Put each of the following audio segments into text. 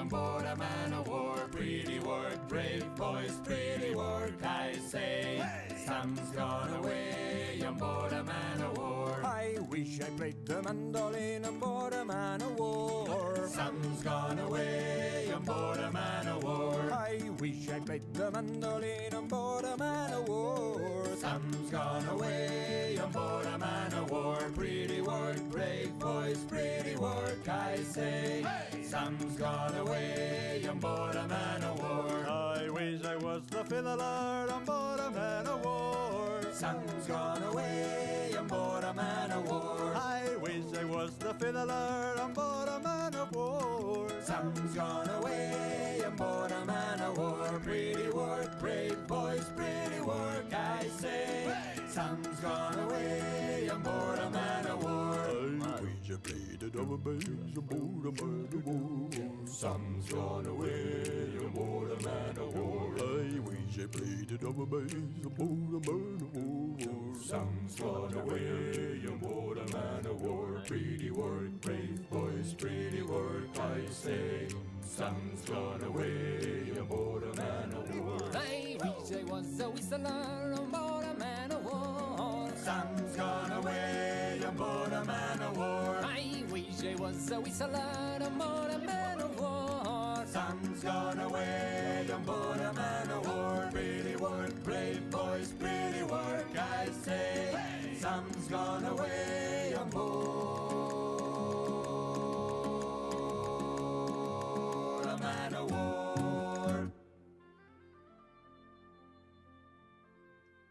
on board a man of war. Pretty work, brave boys, pretty work, I say. Hey! Sam's gone away on board a man of war. I wish I played the mandolin on board a man of war. Sam's gone away on board a man of war. I wish I played the mandolin on board a man of war. Sam's gone away on board a man of war. Pretty work, brave boys, pretty work, I say. Hey! Sam's gone away on board a man of war. I wish I was the fiddler on board a man of war. Sam's gone away on board a man of war. I wish I was the fiddler on board a man of war. Sam's gone away on board a man of war. Pretty work, brave boys, pretty work, I say. Hey! Sam's gone away on board a man of war. I wish I played the double bass on board a man of war. Sam's gone away on board a man of war. I wish I played the double bass on board a man of war. Sam's gone away on board a man of war. Pretty work, brave boys, pretty work, I say. Sam's gone away on board a man of war. I wish I was a whistler on board a man of war. Sam's gone away on board a man of war. I wish I was a whistler on board a man of war. Sam's gone away on board a man of war. Pretty work, brave boys, pretty work, I say. Hey! Sam's gone away on board a man of war.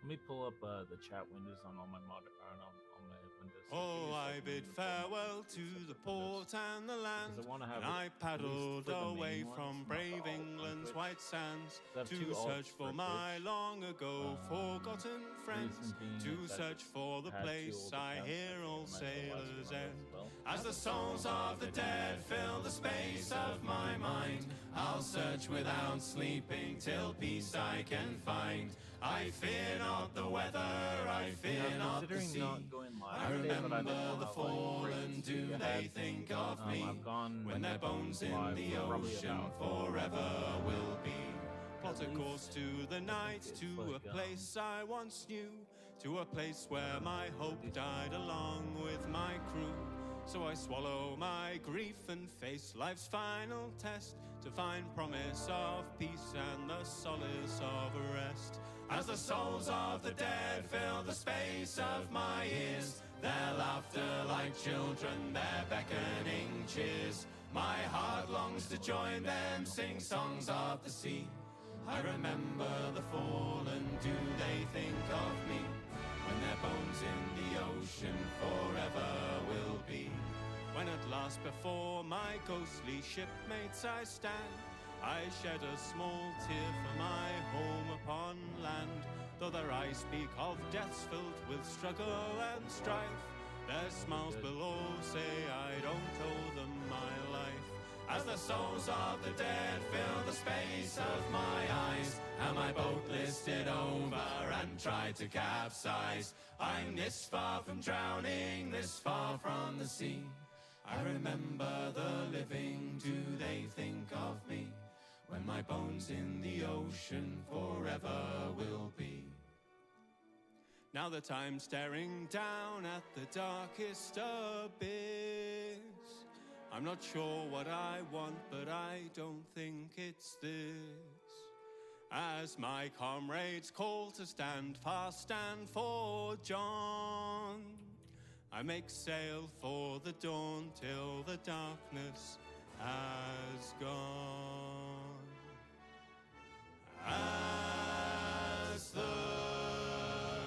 Let me pull up the chat windows on all my on my windows. Oh, I bid farewell to the port and the land, and I paddled away from brave England's white sands to search for my long ago forgotten friends, to search for the place I hear all sailors end. As the souls of the dead fill the space of my mind, I'll search without sleeping till peace I can find. I fear not the weather, I fear not the sea. I remember the fallen, do they think of me? When their bones in the ocean forever will be. Plot a course to the night, to a place I once knew, to a place where my hope died along with my crew. So I swallow my grief and face life's final test, to find promise of peace and the solace of rest. As the souls of the dead fill the space of my ears, their laughter like children, their beckoning cheers, my heart longs to join them, sing songs of the sea. I remember the fallen, do they think of me? When their bones in the ocean forever will be. When at last before my ghostly shipmates I stand, I shed a small tear for my home upon land. Though their eyes speak of deaths filled with struggle and strife, their smiles below say I don't owe them my life. As the souls of the dead fill the space of my eyes, and my boat listed over and tried to capsize, I'm this far from drowning, this far from the sea. I remember the living, do they think of me? When my bones in the ocean forever will be. Now that I'm staring down at the darkest abyss, I'm not sure what I want, but I don't think it's this. As my comrades call to stand fast and for John, I make sail for the dawn till the darkness has gone. As the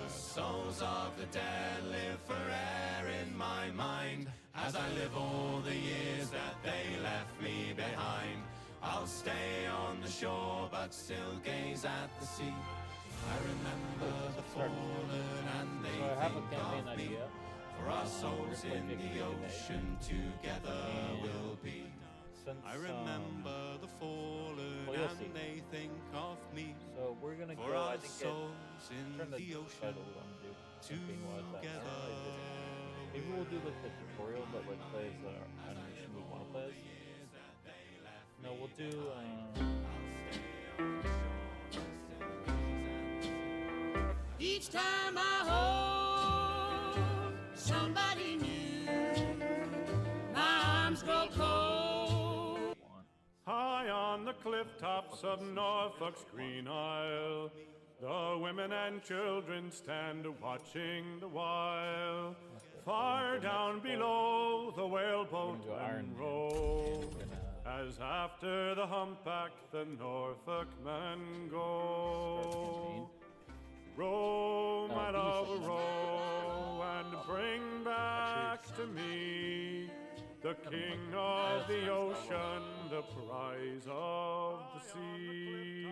souls of the dead live for air in my mind, as I live all the years that they left me behind, I'll stay on the shore but still gaze at the sea. I remember the fallen and they think of me, for our souls in the ocean together will be. I remember the fallen and they think of me, so we're gonna for go, our I think, souls in the ocean together. Maybe we'll do like the tutorial that like plays animation we want to play. No, we'll We'll do. Each time I hold somebody new, my arms grow cold. High on the cliff tops of Norfolk's Green Isle, the women and children stand watching the while. Far down below, the whaleboat unroll, as after the humpback the Norfolk men go. Row, my love, row, and bring back to me the king of the ocean, the prize of the sea.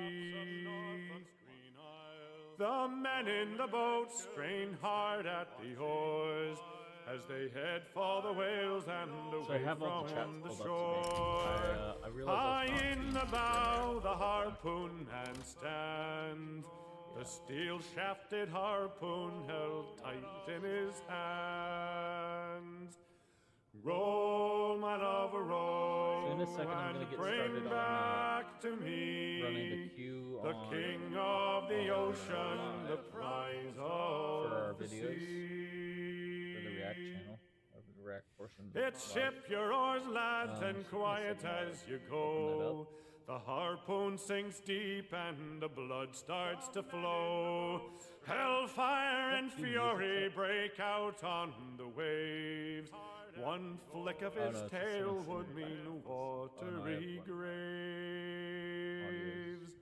The men in the boat strain hard at the oars as they head for the whales and away from the shore. High in the bow, the harpoon man stands, the steel-shafted harpoon held tight in his hands. Roll, my love, roll, so in a second, and bring back to me the king of the ocean, the prize of the sea. For the React channel, or the React portion. It's ship your oars, lads, and quiet as you go. The harpoon sinks deep and the blood starts to flow. Hellfire and fury break out on the waves. One flick of his tail would mean watery graves.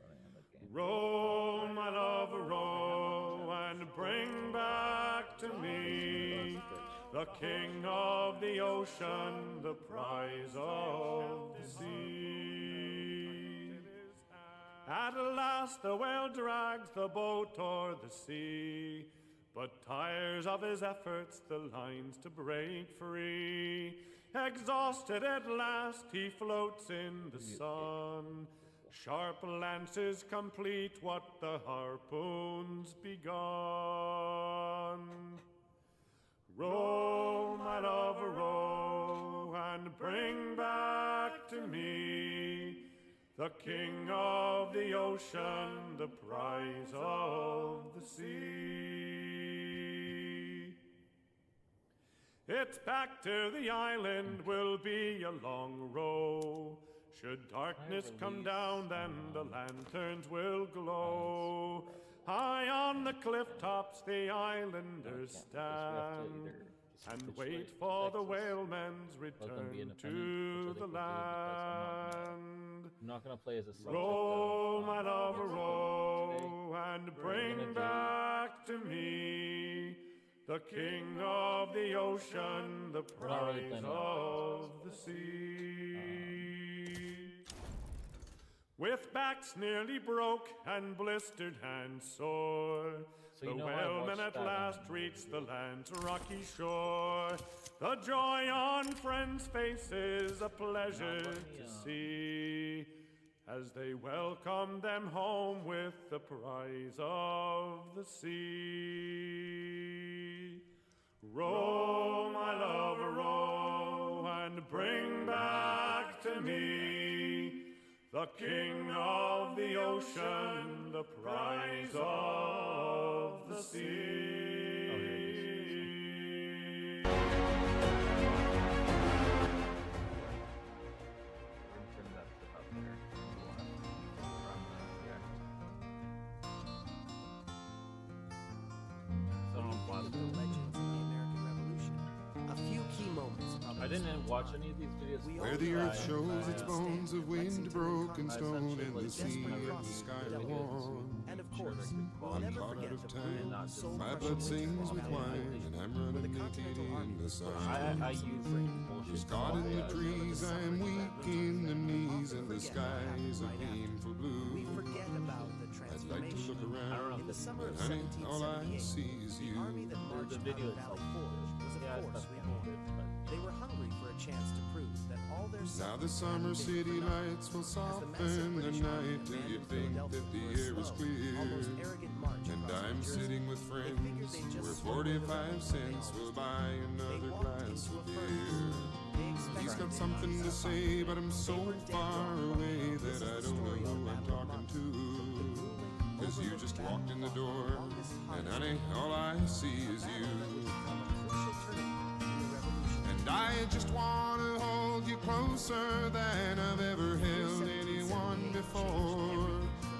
Row, my love, row, and bring back to me the king of the ocean, the prize of the sea. At last the whale drags the boat o'er the sea, but tires of his efforts the lines to break free. Exhausted at last he floats in the sun. Sharp lances complete what the harpoon's begun. Row, my love, row, and bring back to me the king of the ocean, the prize of the sea. It's back to the island will be a long row. Should darkness come down, then the lanterns will glow. High on the cliff tops the islanders stand and wait for the whalemen's return to the land. I'm not gonna play as a row, my love, row, and bring back to me the king of the ocean, the prize of the sea. With backs nearly broke and blistered hands sore, the whalemen at last reach the land's rocky shore. The joy on friends' faces a pleasure to see, as they welcome them home with the prize of the sea. Row, my love, row, and bring back to me the king of the ocean, the prize of the sea. I didn't watch any of these videos. Where the earth shows its bones of wind, broken stone, and the sea and the sky are warm. And of course, I'm caught out of time. My blood sings with wine, and I'm running naked in the sun. I use bullshit. Caught in the trees, I am weak in the knees, and the sky is a painful blue. forget about the I'd like to look transformation. around, In the summer of but honey, all I 1778, see is the you. army that marched The on video Valley itself. Forge was of Yeah, course it's not reborn. good, but They were hungry for a chance to prove that all their Now the suffering summer had been city for nothing. lights will As the massive soften the British army night till you abandoned think Philadelphia that the for a air is slow, clear. almost arrogant march And across I'm New Jersey. sitting with They friends figured they'd just where swim over the 45 cents will buy They another walked glass into of a beer. furnace. They expected He's got it. something to say, but I'm so far away honey, all I see is you. And I just want to hold you closer than I've ever held anyone before.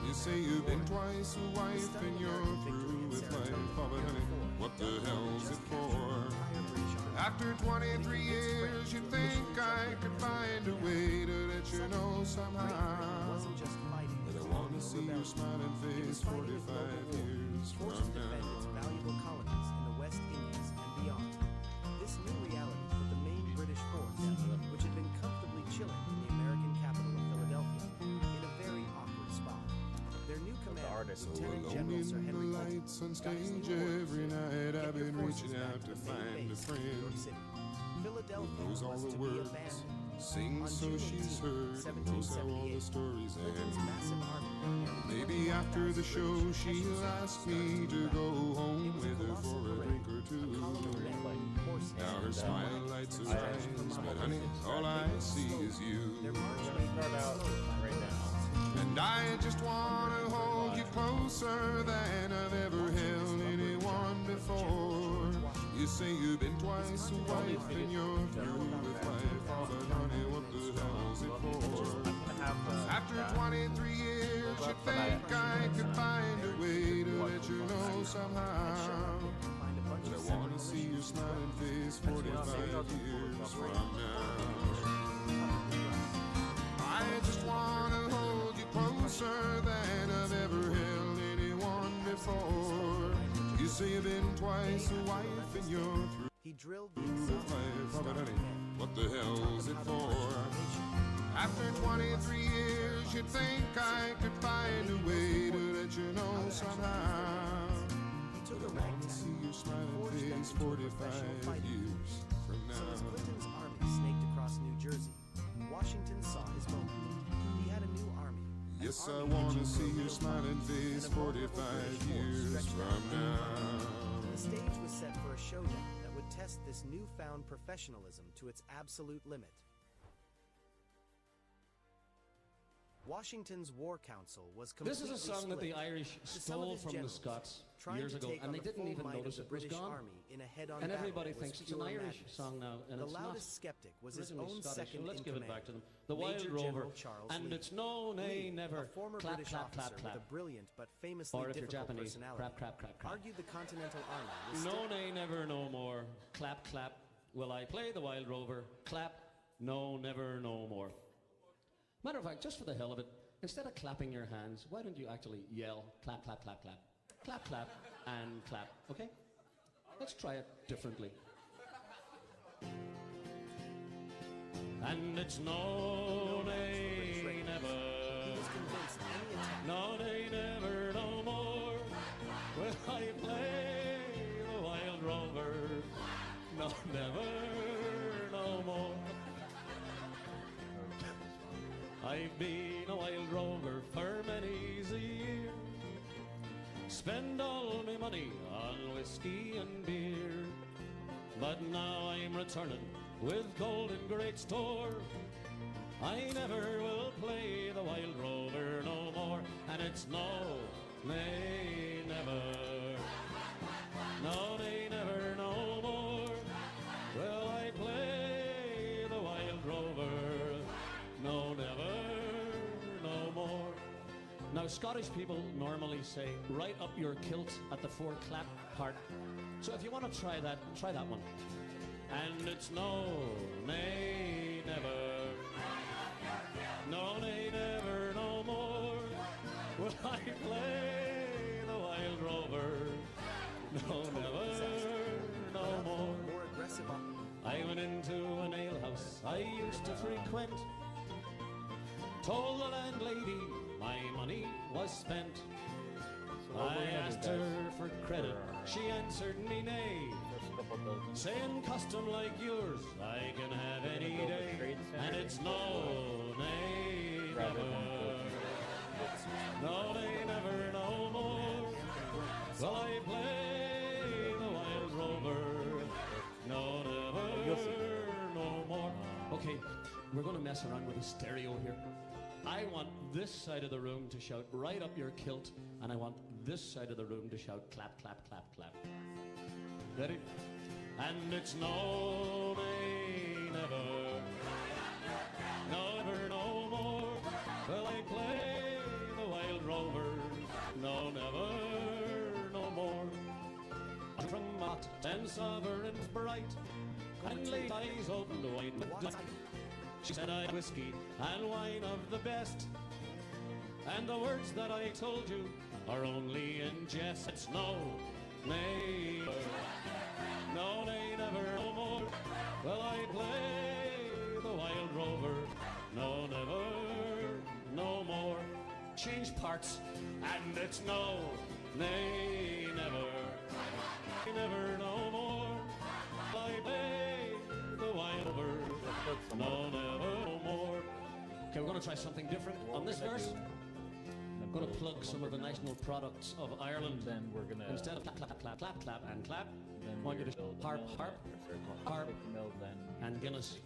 You say you've been twice a wife and you're through with life. Oh, but honey, what the hell's it for? After 23 years, you'd think I could find a way to let you know somehow that I want to see your smiling face 45 years from now. Its valuable colonies in the West Indies and beyond. This new reality put the main British force, which had been comfortably chilling in the American capital of Philadelphia, in a very awkward spot. Their new commander, Lieutenant General Sir Henry Clinton, Lights on stage every night. I've been reaching out to find a friend. Philadelphia Knows all was the to be words, abandoned. sings so she's heard, knows how all the stories Clinton's end. massive army Maybe after the show she'll ask me to go home with her for a drink or two. Now her smile lights her eyes, but honey, all I see is you. And I just want to hold you closer than I've ever held anyone before. You say you've been twice a wife and you're through with life. Oh, but honey, what the hell's it for? After 23 years, you think I could find a way to let you know somehow that I want to see your smiling face 45 years from now. I just want to hold you closer than I've ever held anyone before. You say you've been twice a wife and you're through he drilled the with life. Oh, but honey, what the hell's it for? After 23 years, you'd think I could find a way to let you know somehow that I want to see your smiling face 45 years from So as now. Clinton's army snaked across New Jersey, Washington saw his moment. He had a new army. Yes, I want to see your smiling face 45 years from now. The stage was set for a showdown that would test this newfound professionalism to its absolute limit. Washington's War Council was This completely is a song that the split. Irish To some of stole his from the generals, Scots trying years to ago, take on and they the didn't full even might of notice the it was British gone. Army in a head-on And battle everybody was thinks it's an pure Irish madness. song now, and The it's not. loudest skeptic was his Originally own Scottish, second so let's in give it command, back to them. The Major Wild Rover, General Charles and Lee. it's no, nay, Lee, never. a former Clap, British clap, officer clap, clap. with a brilliant but famously Or if you're difficult Japanese, personality, crap, crap, crap, crap. argued the Continental Army was No, still nay, never, no more. Clap, clap. Will I play the Wild Rover? Clap. No, never, no more. Matter of fact, just for the hell of it, instead of clapping your hands, why don't you actually yell, clap, clap, clap, clap. Clap, clap, and clap, okay? Let's try it differently. And it's no, nay, never. he was convinced any attack No, nay, never, no more. Will I play the Wild Rover? No, never, no more. I've been a wild rover for many's a year. Spend all my money on whiskey and beer. But now I'm returning with gold in great store. I never will play the Wild Rover no more. And it's no, nay, never. No, nay, never, no more. Will I play the Wild Rover? No, never, no more. Now, Scottish people normally say, right up your kilt at the four clap part. So if you want to try that one. And it's no, nay, never. No, nay, never, no more. Will I play the Wild Rover? No, never, no more. more aggressive on I went into an alehouse I used to frequent. Told the landlady my money was spent. I asked her for credit, she answered me nay, saying custom like yours I can have any day. And it's no, nay, never. No, nay, never, no more. Will I play the Wild Rover? No, never, no more. Okay, we're going to mess around with a stereo here. I I want this side of the room to shout right up your kilt, and I want this side of the room to shout clap, clap, clap, clap. Ready? And it's no, nay, never, no, never, no more will I play the wild rover. No, never, no more. I'm from Mott and sovereigns bright, and late eyes open to wine with delight. She said I had whiskey and wine of the best, and the words that I told you are only in jest. It's no, nay, no, nay, never, no more will I play the wild rover. No, never, no more. Change parts, and it's no, nay, never, never, no more will I play the wild rover. No, never, no more. Okay, we're going to try something different on this verse. I'm going to plug some of the national products of Ireland. Then we're going to... Instead of clap, clap, clap, clap, clap, and clap, I want you to harp, harp, harp, and Guinness.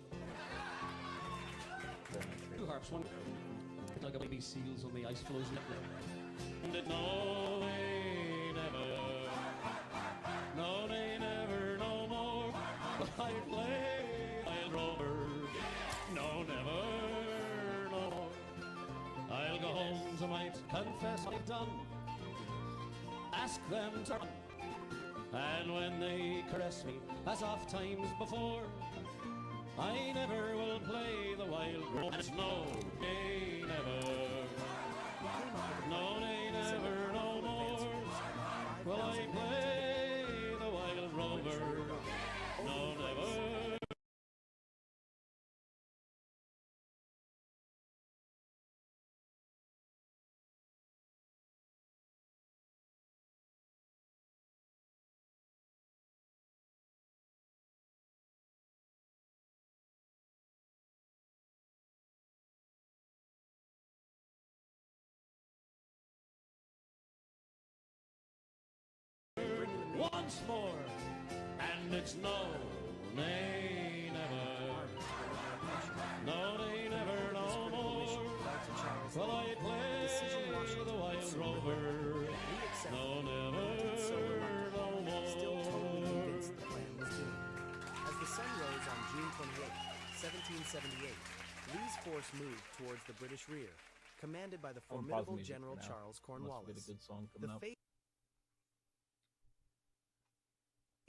Two harps, one like a baby seals on the ice floes. And it no, nay, never, no, nay, never, no more. But I play I'll rover. No, never, no more. I'll go home tonight, confess I've done. Ask them to run. And when they caress me, as oft times before, I never will play the wild rover. And it's no, nay, never, no, nay, never, no more will I play the wild rover. No, never. Once more, and it's no, nay, never, no, nay, never, no more will I play the wild rover. No, never, no more. Still totally convinced the plan was doomed. As the sun rose on June 28, 1778, Lee's force moved towards the British rear, commanded by the formidable General Charles Cornwallis. The fate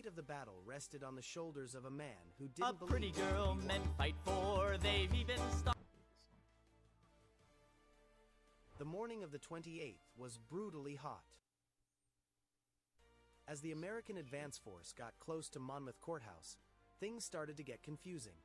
of the battle rested on the shoulders of a man who didn't believe... A pretty girl men fight for, they've even stopped. The morning of the 28th was brutally hot. As the American advance force got close to Monmouth Courthouse, things started to get confusing.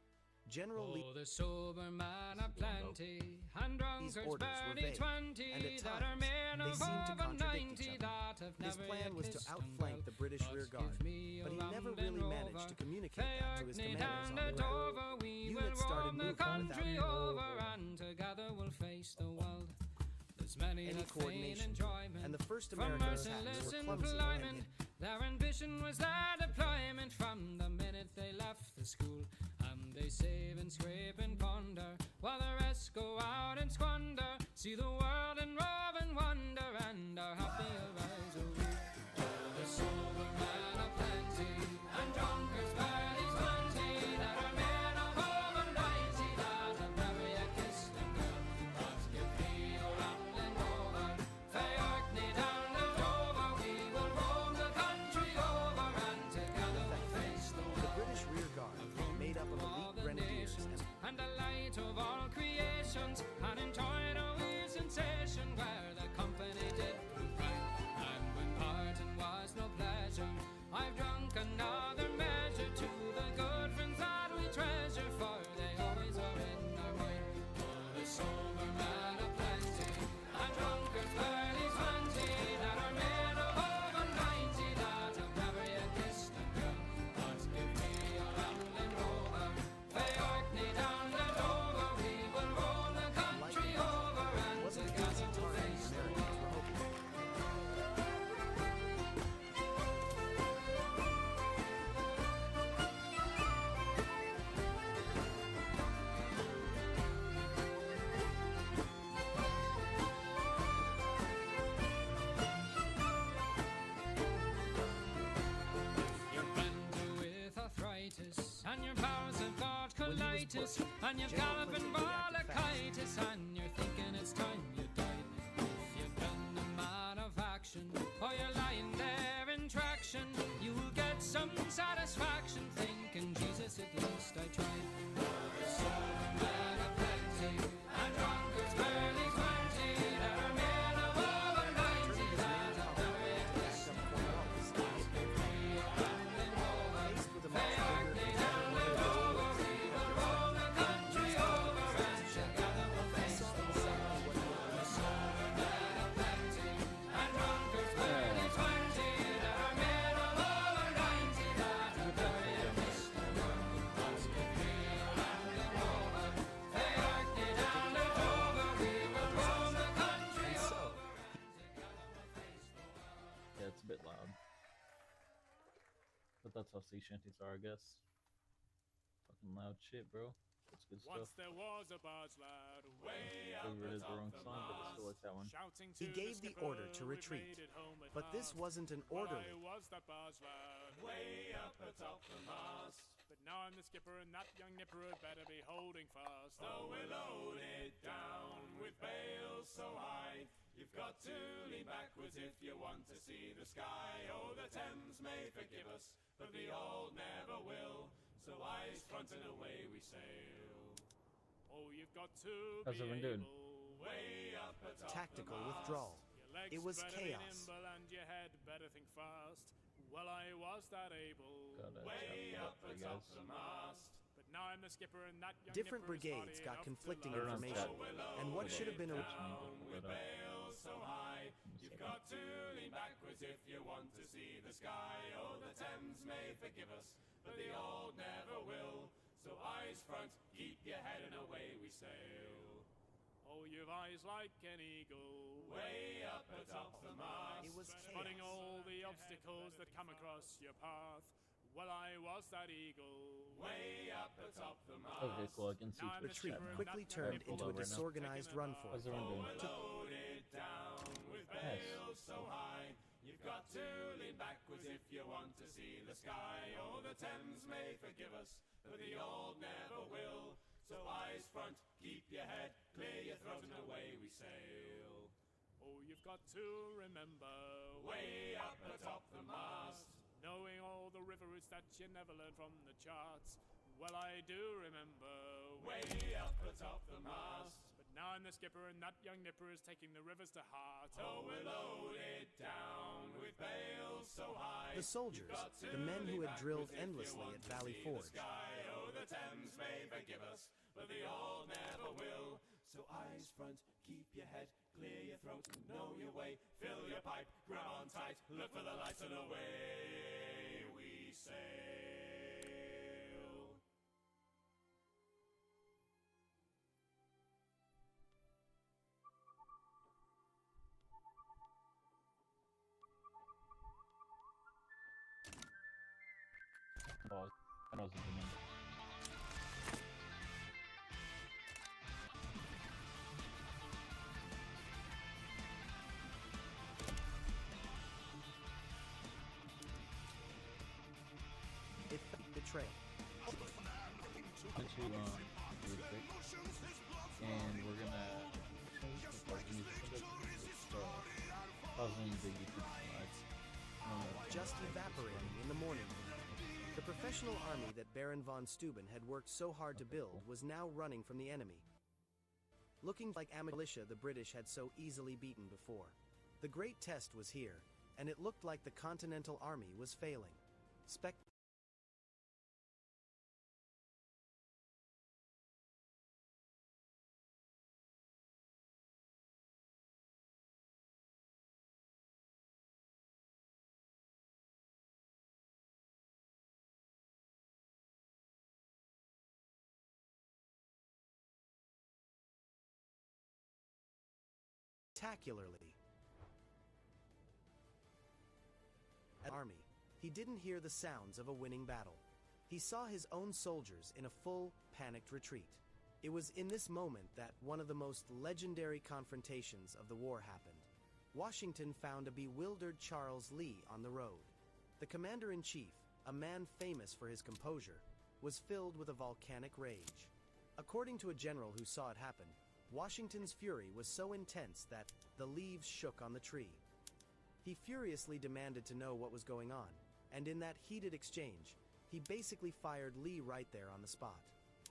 General Lee... the sober man of plenty, and These orders were vague, and at times, they seemed to contradict each other. His plan was to outflank the British rear guard, but he never really managed to communicate that to his commanders on the ground. Units started moving without and together we'll face the world. There's many any coordination, and the first from American attacks merciless were clumsy employment. and Their ambition was their deployment from the minute they left the school. And they save and scrape and ponder, while the rest go out and squander. See the world and rove and wonder, and our happy lives are weak. Oh, the sober man of plenty, and drunkards barely 20, that are men of over 90, that have never yet kissed a girl. But give me a rambling over, fae Orkney down to Dover, we will roam the country over, and together we'll face the world. the British rear guard, made up of elite grenadiers And the light of all creations, and in toil arthritis, and you've galloping bronchitis, and you're thinking it's time you died. If you've been a man of action, or you're lying there in traction, you will get some satisfaction thinking, Jesus, at least I tried. There's so men of plenty, and drunkards barely 20, that are men of over 90, that are very distant. They are down the over, we will roll the country over, and together we'll face the world. There's so men of plenty, and drunkards barely 20, that are men of over 90, that are very distant. They are down the over, we will roll the country over, and together we'll face the world. Yeah, it's a bit loud. But that's how sea shanties are, I guess. Fucking loud shit, bro. That's good stuff. Once there was a barge lad way up Figured it is the atop wrong the song, but I still like that one. shouting He to gave the skipper, order to "We've retreat, made it home at but this last." wasn't an Well, orderly. I was that barge lad way up atop the mast. But now I'm the skipper, and that young nipper had better be holding fast. Oh, we're loaded down with bales so high, you've got to lean backwards if you want to see the sky. Oh, the Thames may forgive us, but the old never will. So eyes front and away we sail. Oh, you've got to How's be everyone doing? able, way up atop Tactical the mast. withdrawal. Your legs It was better be chaos. nimble and your head better think fast. Well, I was that able, Gotta way shout up out for you atop guys. the mast. But now I'm the skipper, and that young Different nipper is brigades naughty got enough conflicting to love. information, and what should have been a Down with bales so high, you've got to lean backwards if you want to see the sky. Oh, the Thames may forgive us, but the old never will. So eyes front, keep your head, and away we sail. Oh, you've eyes like an eagle, way up atop the mast. It was spotting chaos. all the obstacles that come across your path. Well, I was that eagle, way up atop the mast. Okay, cool. I can see Now I'm the Twitch retreat chat now. quickly Not turned pulled into a over now. disorganized run for How's it. everyone doing? Loaded down with bales so high, you've got to lean backwards if you want to see the sky. Oh, the Thames may forgive us, but the old never will. So eyes front, keep your head, clear your throat, and away we sail. Oh, you've got to remember, way up atop the mast, knowing all the river routes that you never learned from the charts. Well, I do remember, way up atop the mast. But now I'm the skipper, and that young nipper is taking the rivers to heart. Oh, we're loaded down with bales so high. The soldiers, the men who had drilled endlessly at Valley Forge, Oh, the Thames may forgive us, but the old never will. So eyes front, keep your head, clear your throat, know your way, fill your pipe, grab on tight, look for the lights, and away we sail. Oh, I know it's a good number. it the trail. Real quick. And we're gonna pausing the YouTube slides. Just evaporating in the morning. The professional army that Baron von Steuben had worked so hard to build was now running from the enemy. Looking like militia the British had so easily beaten before. The great test was here, and it looked like the Continental Army was failing. Spectacularly. Army. He didn't hear the sounds of a winning battle. He saw his own soldiers in a full, panicked retreat. It was in this moment that one of the most legendary confrontations of the war happened. Washington found a bewildered Charles Lee on the road. The commander-in-chief, a man famous for his composure, was filled with a volcanic rage. According to a general who saw it happen, Washington's fury was so intense that the leaves shook on the tree. He furiously demanded to know what was going on, and in that heated exchange, he basically fired Lee right there on the spot.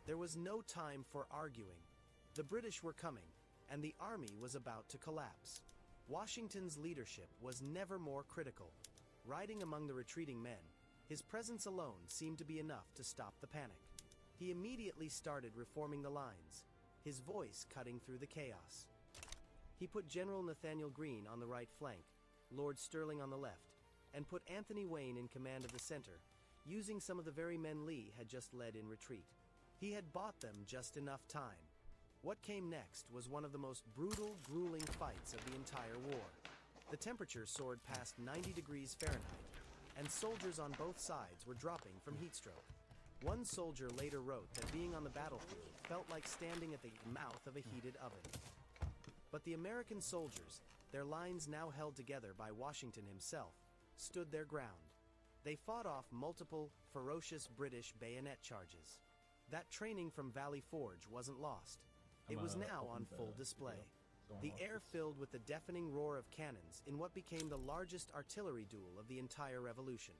There was no time for arguing. The British were coming, and the army was about to collapse. Washington's leadership was never more critical. Riding among the retreating men, his presence alone seemed to be enough to stop the panic. He immediately started reforming the lines, his voice cutting through the chaos. He put General Nathaniel Greene on the right flank, Lord Stirling on the left, and put Anthony Wayne in command of the center, using some of the very men Lee had just led in retreat. He had bought them just enough time. What came next was one of the most brutal, grueling fights of the entire war. The temperature soared past 90 degrees Fahrenheit, and soldiers on both sides were dropping from heat stroke. One soldier later wrote that being on the battlefield felt like standing at the mouth of a heated oven. But the American soldiers, their lines now held together by Washington himself, stood their ground. They fought off multiple, ferocious British bayonet charges. That training from Valley Forge wasn't lost. It was now on full display. The air filled with the deafening roar of cannons in what became the largest artillery duel of the entire Revolution.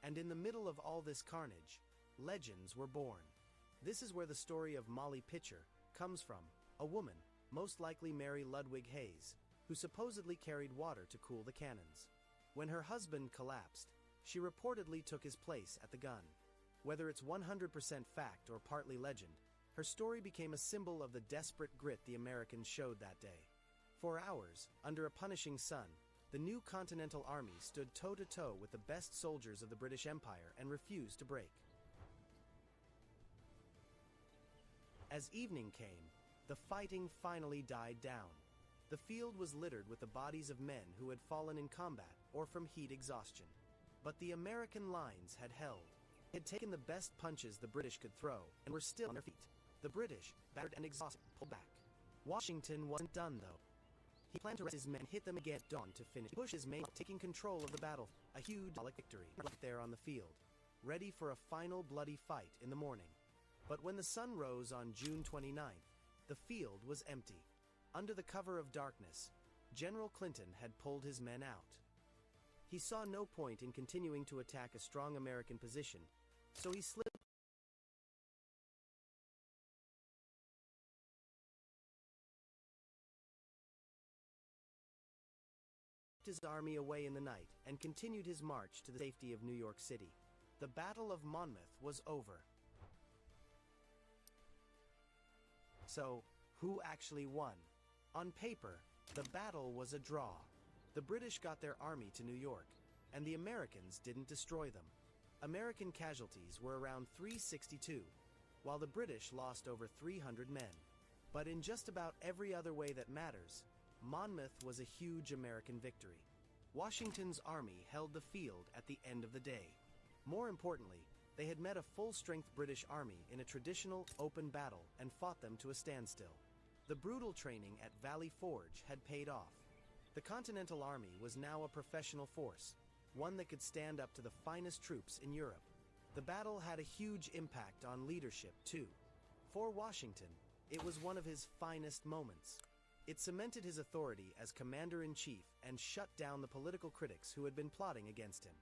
And in the middle of all this carnage, legends were born. This is where the story of Molly Pitcher comes from, a woman, most likely Mary Ludwig Hayes, who supposedly carried water to cool the cannons. When her husband collapsed, she reportedly took his place at the gun. Whether it's 100% fact or partly legend, her story became a symbol of the desperate grit the Americans showed that day. For hours, under a punishing sun, the new Continental Army stood toe-to-toe with the best soldiers of the British Empire and refused to break. As evening came, the fighting finally died down. The field was littered with the bodies of men who had fallen in combat or from heat exhaustion. But the American lines had held. They had taken the best punches the British could throw and were still on their feet. The British, battered and exhausted, pulled back. Washington wasn't done, though. He planned to rest his men and hit them again at dawn to finish. He pushed his men, taking control of the battle. A huge victory right there on the field, ready for a final bloody fight in the morning. But when the sun rose on June 29th, the field was empty. Under the cover of darkness, General Clinton had pulled his men out. He saw no point in continuing to attack a strong American position, so he slipped his army away in the night and continued his march to the safety of New York City. The Battle of Monmouth was over. So, who actually won? On paper, the battle was a draw. The British got their army to New York, and the Americans didn't destroy them. American casualties were around 362, while the British lost over 300 men. But in just about every other way that matters, Monmouth was a huge American victory. Washington's army held the field at the end of the day. More importantly, they had met a full-strength British army in a traditional open battle and fought them to a standstill. The brutal training at Valley Forge had paid off. The Continental Army was now a professional force, one that could stand up to the finest troops in Europe. The battle had a huge impact on leadership, too. For Washington, it was one of his finest moments. It cemented his authority as commander-in-chief and shut down the political critics who had been plotting against him.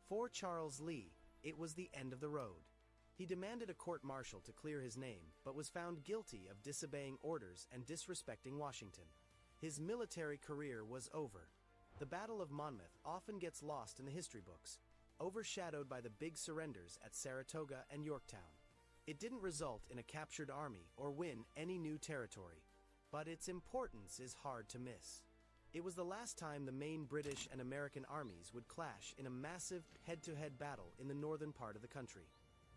For Charles Lee, it was the end of the road. He demanded a court-martial to clear his name, but was found guilty of disobeying orders and disrespecting Washington. His military career was over. The Battle of Monmouth often gets lost in the history books, overshadowed by the big surrenders at Saratoga and Yorktown. It didn't result in a captured army or win any new territory, but its importance is hard to miss. It was the last time the main British and American armies would clash in a massive head-to-head battle in the northern part of the country.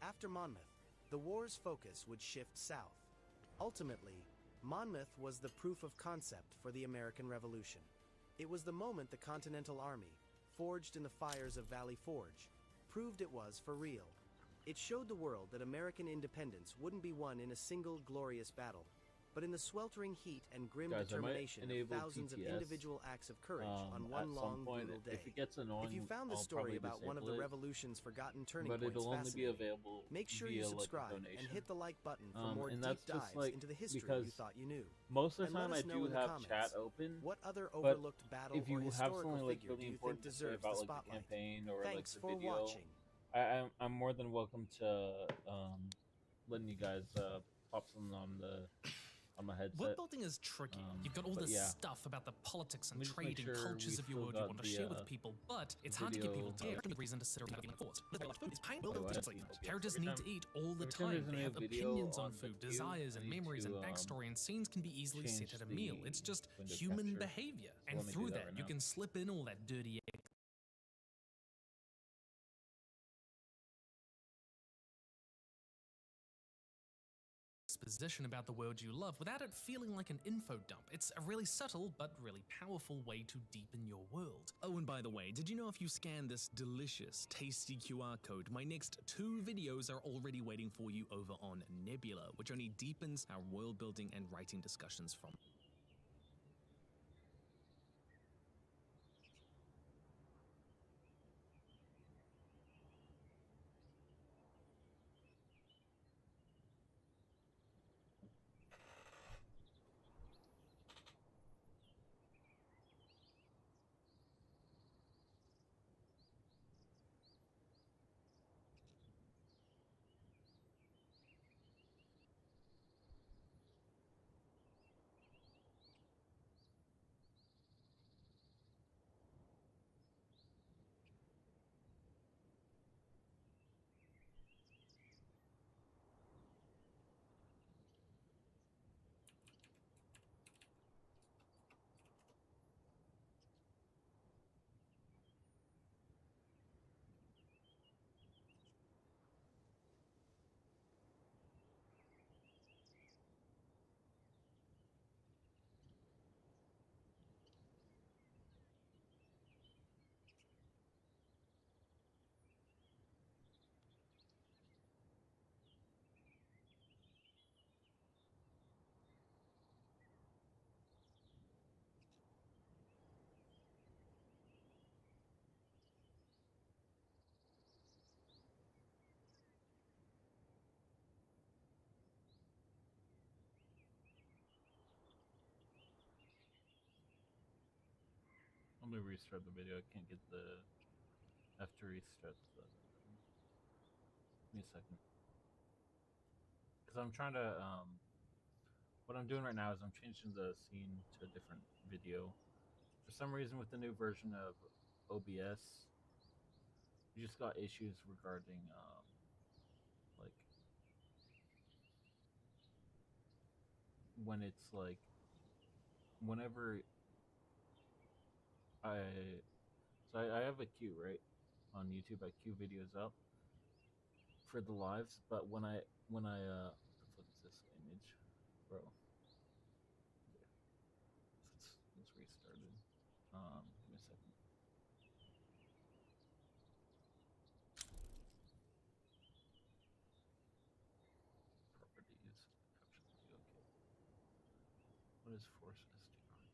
After Monmouth, the war's focus would shift south. Ultimately, Monmouth was the proof of concept for the American Revolution. It was the moment the Continental Army, forged in the fires of Valley Forge, proved it was for real. It showed the world that American independence wouldn't be won in a single glorious battle, But in the sweltering heat and grim Guys, determination of thousands of individual acts of courage on one long brutal day. If it gets annoying, if you found the story about one of the revolution's forgotten turning points it'll only be available make sure you subscribe and hit the like button for more deep dives into the history you thought you knew. Most of the time I do have chat open. What other overlooked battle if you or have historical something like figure really do you think important to say deserves about the like the spotlight? campaign or Thanks like the for video, watching. I'm more than welcome to letting you guys pop something on my headset. Word building is tricky. You've got all this stuff about the politics and trade and cultures of your world you want to share with people, but it's hard to get people to care. A reason to sit around having thoughts. Characters need to eat all the time. They have opinions on food, desires and memories and backstory, and scenes can be easily set at a meal. It's just human behavior. And through that, you can slip in all that dirty exposition about the world you love without it feeling like an info dump. It's a really subtle but really powerful way to deepen your world. Oh, and by the way, did you know if you scan this delicious, tasty QR code, my next 2 videos are already waiting for you over on Nebula, which only deepens our world building and writing discussions from. Let me restart the video. I can't get the F to restart the. Give me a second. Because I'm trying to. What I'm doing right now is I'm changing the scene to a different video. For some reason, with the new version of OBS, you just got issues regarding like when it's like whenever I have a queue, right, on YouTube. I queue videos up for the lives, but when I what the fuck is this image, bro? It's restarted. Give me a second. Properties, caption video. Okay. What is force SDR?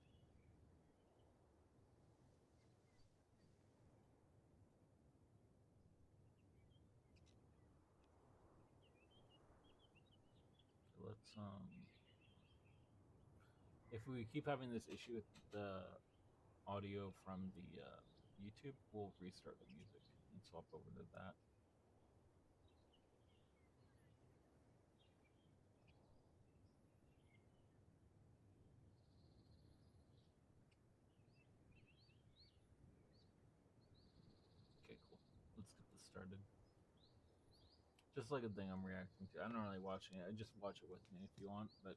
Let's if we keep having this issue with the audio from the YouTube, we'll restart the music and swap over to that. Okay, cool. Let's get this started. Just like a thing I'm reacting to. I'm not really watching it. I just watch it with me if you want, but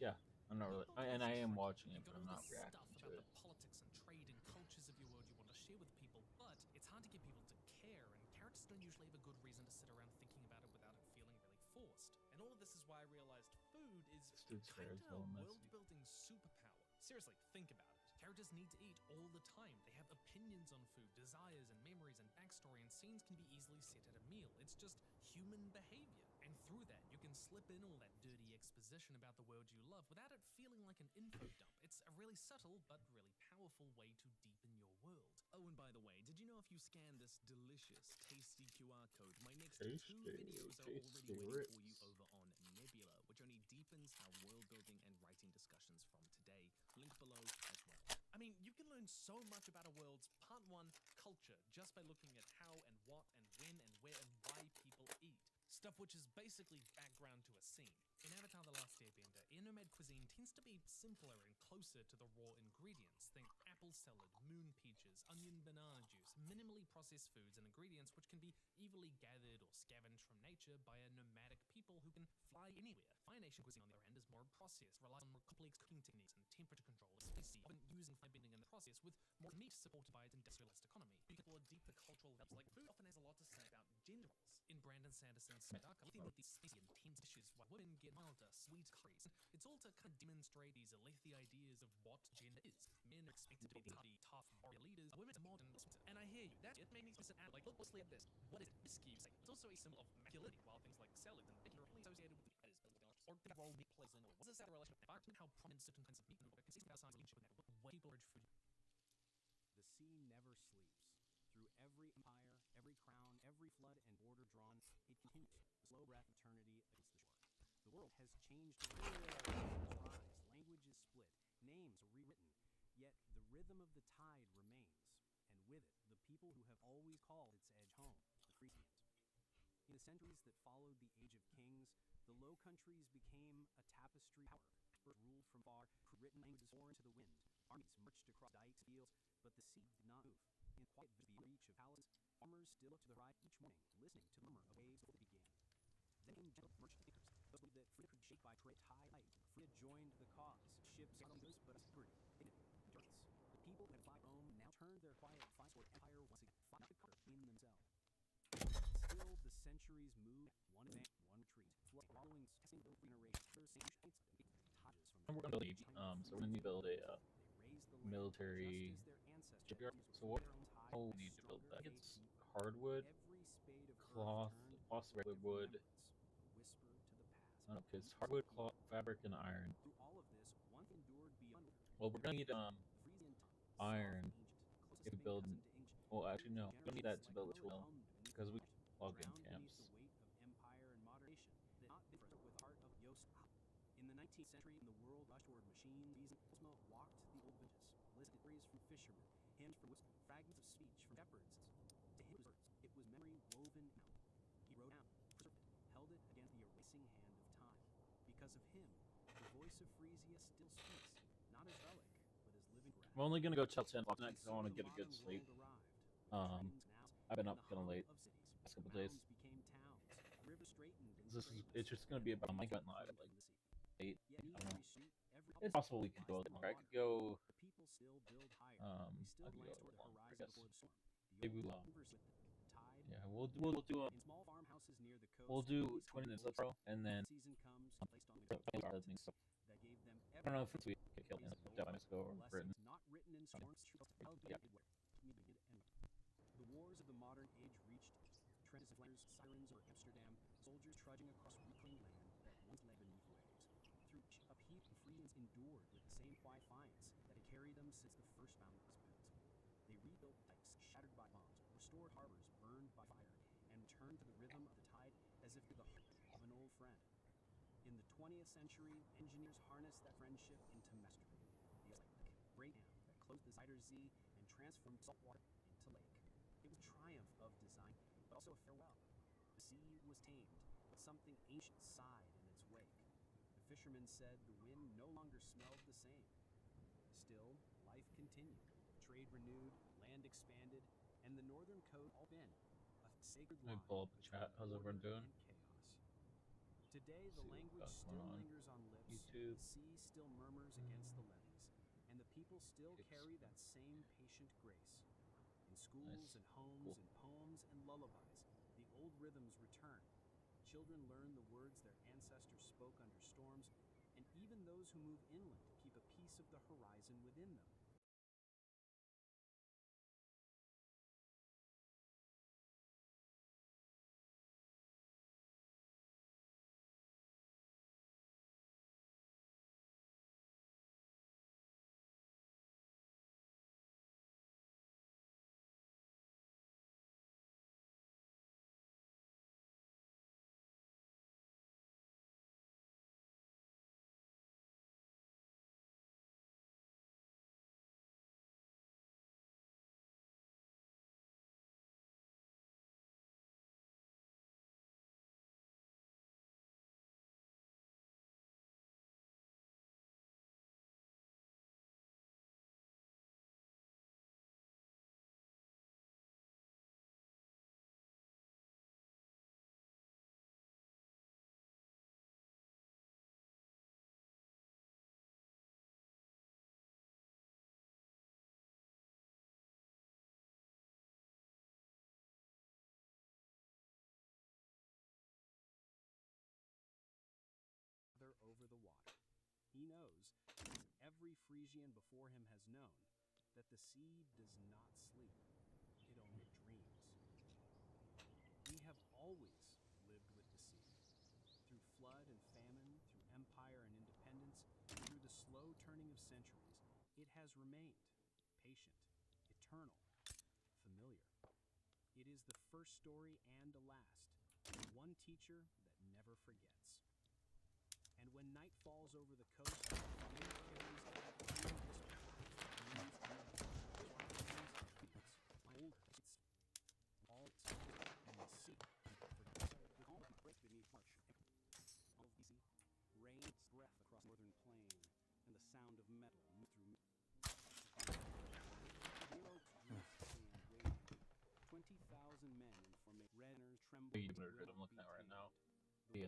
yeah, I'm not really. And I am watching it, but I'm not reacting to it. Politics and trade and cultures of your world you want to share with people, but it's hard to get people to care, and characters don't usually have a good reason to sit around thinking about it without it feeling really forced. And all of this is why I realized food is kind of a world-building superpower. Seriously, think about it. Characters need to eat all the time. They have opinions on food, desires and memories and backstory, and scenes can be easily set at a meal. It's just human behavior. And through that, you can slip in all that dirty exposition about the world you love without it feeling like an info dump. It's a really subtle but really powerful way to deepen your world. Oh, and by the way, did you know if you scan this delicious, tasty QR code, my next 2 videos are already waiting for you over on Nebula, which only deepens our world building and writing discussions from today. Link below as well. I mean, you can learn so much about a world's Part 1 culture just by looking at how and what and when and where and why people eat. Stuff which is basically background to a scene. In Avatar: The Last Airbender, nomad cuisine tends to be simpler and closer to the raw ingredients. Think apple salad, moon peaches, onion banana juice, minimally processed foods and ingredients which can be easily gathered or scavenged from nature by a nomadic people who can fly anywhere. Fire Nation cuisine, on the other hand, is more processed, relies on more complex cooking techniques and temperature control, especially often using firebending in the process with more meat supported by its industrialized economy. You can explore deeper cultural levels, like food often has a lot to say about gender roles. In Brandon Sanderson's Dark, looking at these spicy and intense dishes while women get milder, sweet curries. It's all to kind of demonstrate these lengthy ideas of what gender is. Men are expected to be hardy, tough, warrior leaders. Women are modern, and I hear you. That's it. Made me listen out. Like, look closely at this. What is it? Whiskey. It's also a symbol of masculinity, while things like salad and bacon are only associated with the or the role meat plays in, or what's this out of relation with environment, how prominent certain kinds of meat and consistent about science leadership and what people are food. The sea never sleeps. Through every empire, every crown, every flood and border drawn, it continues, the slow breath of eternity against the shore. The world has changed, rise, language is split, names are rewritten, yet the rhythm of the tide remains, and with it, the people who have always called its edge home, the Frisians. In the centuries that followed the Age of Kings, the Low Countries became a tapestry power. Experts ruled from far, written languages soared to the wind. Armies marched across dikes and fields, but the sea did not move. In quiet beyond reach of palaces, farmers still looked to the horizon each morning, listening to the murmur of waves before they began. Then came gentle merchant thinkers, those believed that freedom could be shaped by trade tide. Freedom joined the cause. Ships not only goods, but liberty, dignity, endurance. The people who had fought Rome now turned their quiet fight toward empire once again, fought to conquer in themselves. Still, the centuries moved, one advance, one retreat, following testing the generations. And we're going to build so we're going to build a military shipyard. So what we need to build that? It's hardwood, cloth, possibly regular wood. I don't know, because hardwood, cloth, fabric, and iron. Well, we're going to need iron if we build. Well, actually, no. We don't need that to build a tool because we log in camps. In the 19th century, in the world rushed toward machines, Cosmo walked the old villages, listened to stories from fishermen, hymns from whistles, fragments of speech from shepherds. To him, it was memory woven out. He wrote down, preserved it, held it against the erasing hand of time. Because of him, the voice of Frisia still speaks, not as relic, but as living breath. I'm only gonna go till 10 o'clock tonight because I want to get a good sleep. I've been up kind of late last couple days. It's just gonna be about my gun live at like 8. I don't know. It's possible we could go longer. I could go. I could go longer, I guess. Maybe yeah, we'll do we'll do 20 minutes of pro, and then I don't know if we get killed in Mexico or Britain. Yeah. The wars of the modern age reached trenches of Flanders, sirens, or Amsterdam, soldiers trudging across reclaimed land that once lay beneath waves. Through upheaval, the Frisians endured with the same quiet defiance that had carried them since the first boundary was built. They rebuilt dikes shattered by bombs, restored harbors burned by fire, and turned to the rhythm of the tide as if through the heart of an old friend. In the 20th century, engineers harnessed that friendship into mastery. The Atlantic breakdown that closed the Zuyder Zee and transformed saltwater into lake. It was a triumph of design, but also a farewell. The sea was tamed, but something ancient sighed in its wake. The fishermen said the wind no longer smelled the same. Still, life continued. Trade renewed, land expanded, and the northern coast all been a sacred line. Let me pull up the chat. How's everyone doing? Chaos. Today, the language still lingers on lips, YouTube. the sea still murmurs against the levees, and the people still carry that same patient grace. In schools and homes and poems and lullabies, the old rhythms return. Children learn the words their ancestors spoke under storms, and even those who move inland keep a piece of the horizon within them. he knows, as every Frisian before him has known, that the sea does not sleep. It only dreams. We have always lived with the sea. Through flood and famine, through empire and independence, through the slow turning of centuries, it has remained patient, eternal, familiar. It is the first story and the last, one teacher that never forgets. And when night falls over the coast, the wind carries out clear whispers, winds it's all its and the sea. The calm breaks beneath March. All of DC, rain's breath across northern plain, and the sound of metal move through. Hero and waiting. 20,000 men in formation. Redder tremble. I'm looking at right now. The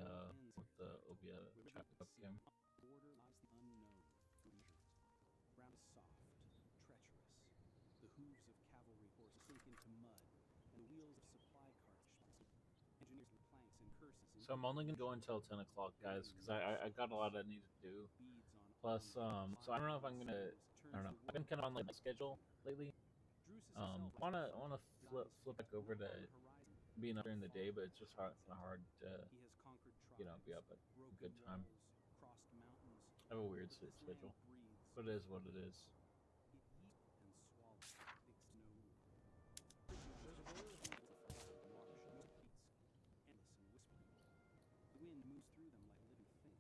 Obia traffic up game. Border lies the unknown. Ground is soft, treacherous. The hooves of cavalry horses sink into mud, and the wheels of supply carts. Engineers with planks and curses. So I'm only gonna go until 10 o'clock, guys, because I got a lot I need to do. Plus, so I don't know if I'm gonna. I don't know. I've been kind of on like my schedule lately. Wanna flip back over to being up during the day, but it's just kind of hard to, you know, be up at a good time. I have a weird sleep schedule, but it is what it is. The wind moves through them like a living thing.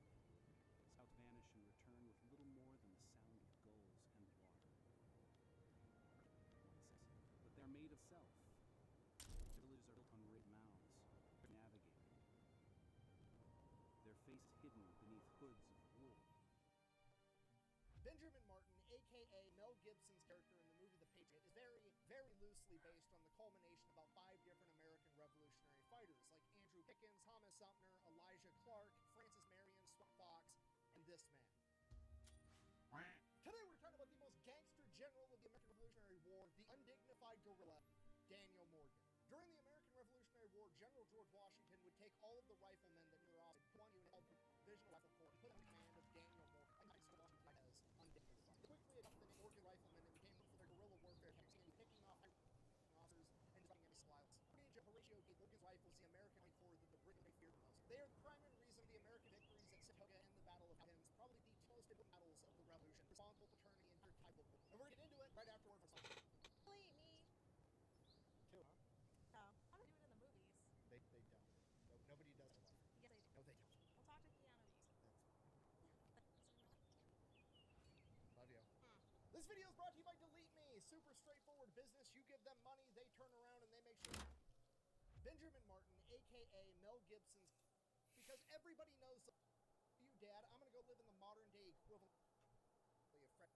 South vanish and return with little more than the sound of gulls and water. But they're made of self. Villages are built on great mounds, navigated. Their faces hidden beneath hoods of wool. Benjamin Martin, aka Mel Gibson's character in the movie The Patriot, is very, very loosely based on the culmination of about 5 different American Revolutionary fighters, like Andrew Pickens, Thomas Sumner, Elijah Clark, Francis Marion, Swamp Fox, and this man. Today we're talking about the most gangster general of the American Revolutionary War, the undignified guerrilla, Daniel Morgan. During the American Revolutionary War, General George Washington would take all of the riflemen that were off one unit called Divisional Rifle Corps and put them in command of Daniel Morgan, and Washington as undignified. Quickly adopted the name Morgan Riflemen and became known for their guerrilla warfare tactics and picking off officers and disrupting any violence. Brigadier Horatio gave Morgan's rifles the American Army Corps that the British feared most. They are the primary reason the American victories at Saratoga and the Battle of Hastings, probably the most important battles of the Revolution, responsible for turning the entire tide of the war. And we're going to get into it right after word for something. Really, me? Kill, huh? Oh, how do they do it in the movies? They don't. No, nobody does that. Yes, they do. No, they don't. We'll talk to Keanu Reeves. Love you. This video is brought to you by Delete Me. Super straightforward business. You give them money, they turn around and they make sure. Benjamin Martin, aka Mel Gibson's, because everybody knows you, Dad. I'm gonna go live in the modern day equivalent of a friend.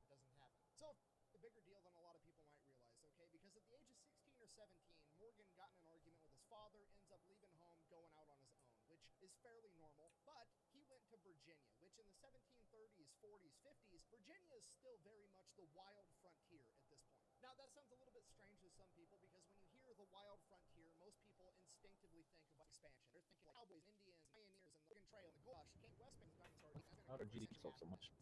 It doesn't happen. So a bigger deal than a lot of people might realize, okay? Because at the age of 16 or 17, Morgan got in an argument with his father, ends up leaving home, going out on his own, which is fairly normal. But he went to Virginia, which in the 1730s, 40s, 50s, Virginia is still very much the wild frontier at this point. Now, that sounds a little bit strange to some people because when you hear the wild frontier, most people instinctively think of expansion. They're thinking like cowboys, Indians, pioneers, and the Oregon Trail, and the Gosh, West Bank, How did GDP so much?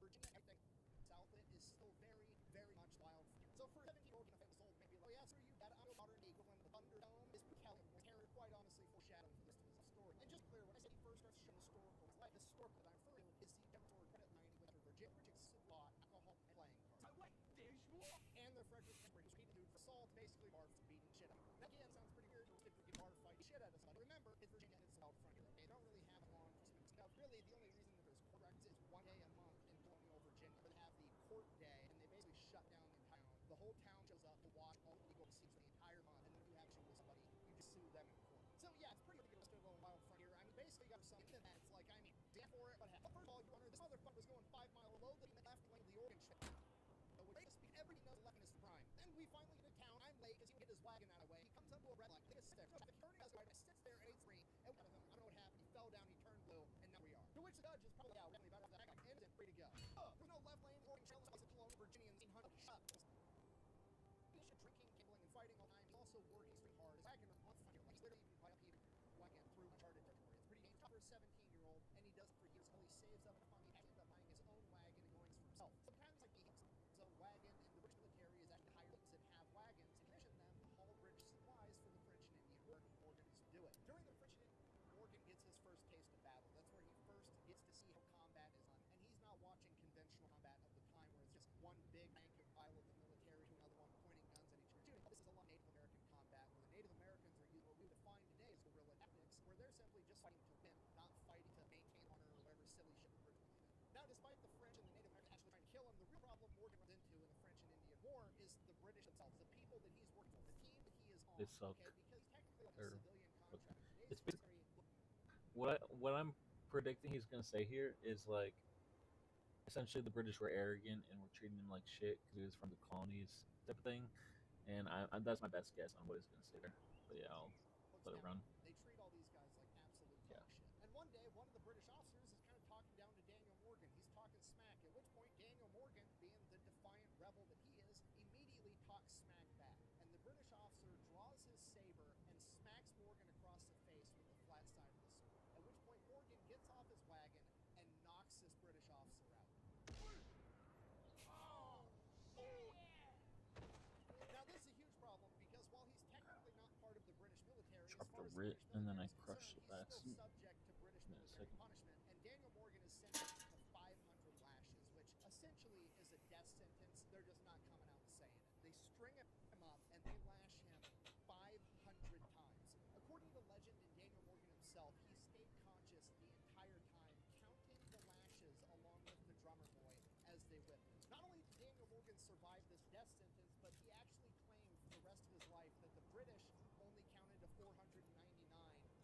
Virginia, everything south it is still very, very much wild. So for a 17-year-old, if it was old, maybe like, oh yeah, screw you, that I'm a modern day equivalent of the Thunderdome is Kelly, where terror quite honestly foreshadowing for the rest of his story. And just clear, when I say he first starts showing historical, like the story that I'm referring to is the Temperature Credit Line with Virginia, law, alcohol, and playing cards. And the Frederick Temper, he's beating dude for assault, basically bar for beating shit out. That again sounds pretty weird, but we can bar fight shit out of somebody. Remember, it's Virginia, it's wild frontier. They don't really have law enforcement. Now, really, the only reason that there's court records is one day a month in colonial Virginia, where they have the court day, and they basically shut down the entire town. The whole town shows up to watch all the legal proceedings for the entire month, and then if you actually with somebody, you just sue them in court. So yeah, it's pretty good to go on wild frontier. I mean, basically got something in that. It's like, I mean, damn for it, but hell. First of all, Your Honor, this motherfucker was going 5 miles below the left lane of the Oregon Trail. Everybody knows left is the prime. Then we finally get to town. I'm late because he hit his wagon out of the way. He comes up to a red light. He sits there. The attorney does right. Sits there at 8-3. And out of him, I don't know what happened. He fell down. He turned blue, and now we are. To which the judge is probably out. Really about that guy ends it. Free to go. There's no left lane. Oregon Trail is alone. Virginians 800 shut. Drinking, gambling, and fighting all the time. He's also working extremely hard. His wagon on fire. Like he's literally by up people wagon through uncharted territory. It's pretty dangerous for a 17-year-old, and he does it for years until he saves up enough money and ends up They suck. Okay, because technically like a They're, civilian contractor. it's what I'm predicting he's gonna say here is like essentially the British were arrogant and were treating him like shit because he was from the colonies type of thing, and that's my best guess on what he's gonna say there. But yeah, I'll let it run. They treat all these guys like absolute dog shit. And one day, one of the British officers is kind of talking down to Daniel Morgan. He's talking smack, at which point Daniel Morgan, being the defiant rebel that he is, immediately talks smack back. And the British officer draws his saber and smacks Morgan across the face with the flat side of the sword. At which point Morgan gets off his wagon and knocks this British officer out. Now this is a huge problem because while he's technically not part of the British military, as Dropped far a as writ the and then British I military crushed is it by concerned, he's accident. still subject to British Give me a military second. punishment, and Daniel Morgan is sentenced to 500 lashes, which essentially is a death sentence. They're just not coming out and saying it. They string him up and they lash him 500 times. According to legend and Daniel Morgan himself, he stayed conscious the entire time, counting the lashes along with the drummer boy as they whipped him. Not only did Daniel Morgan survive this death sentence, but he actually claimed for the rest of his life that the British only counted to 499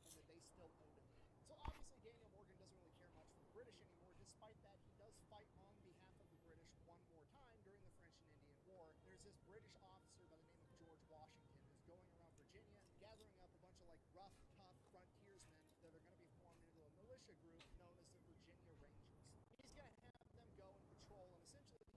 and that they still owed him. So obviously Daniel Morgan doesn't really care much for the British anymore. Despite that, he does fight on behalf of the British one more time during the French and Indian War. There's this British officer by the name of George Washington who's going around Virginia, gathering up a bunch of like rough, tough frontiersmen that are going to be formed into a militia group known as the Virginia Rangers. He's going to have them go and patrol and essentially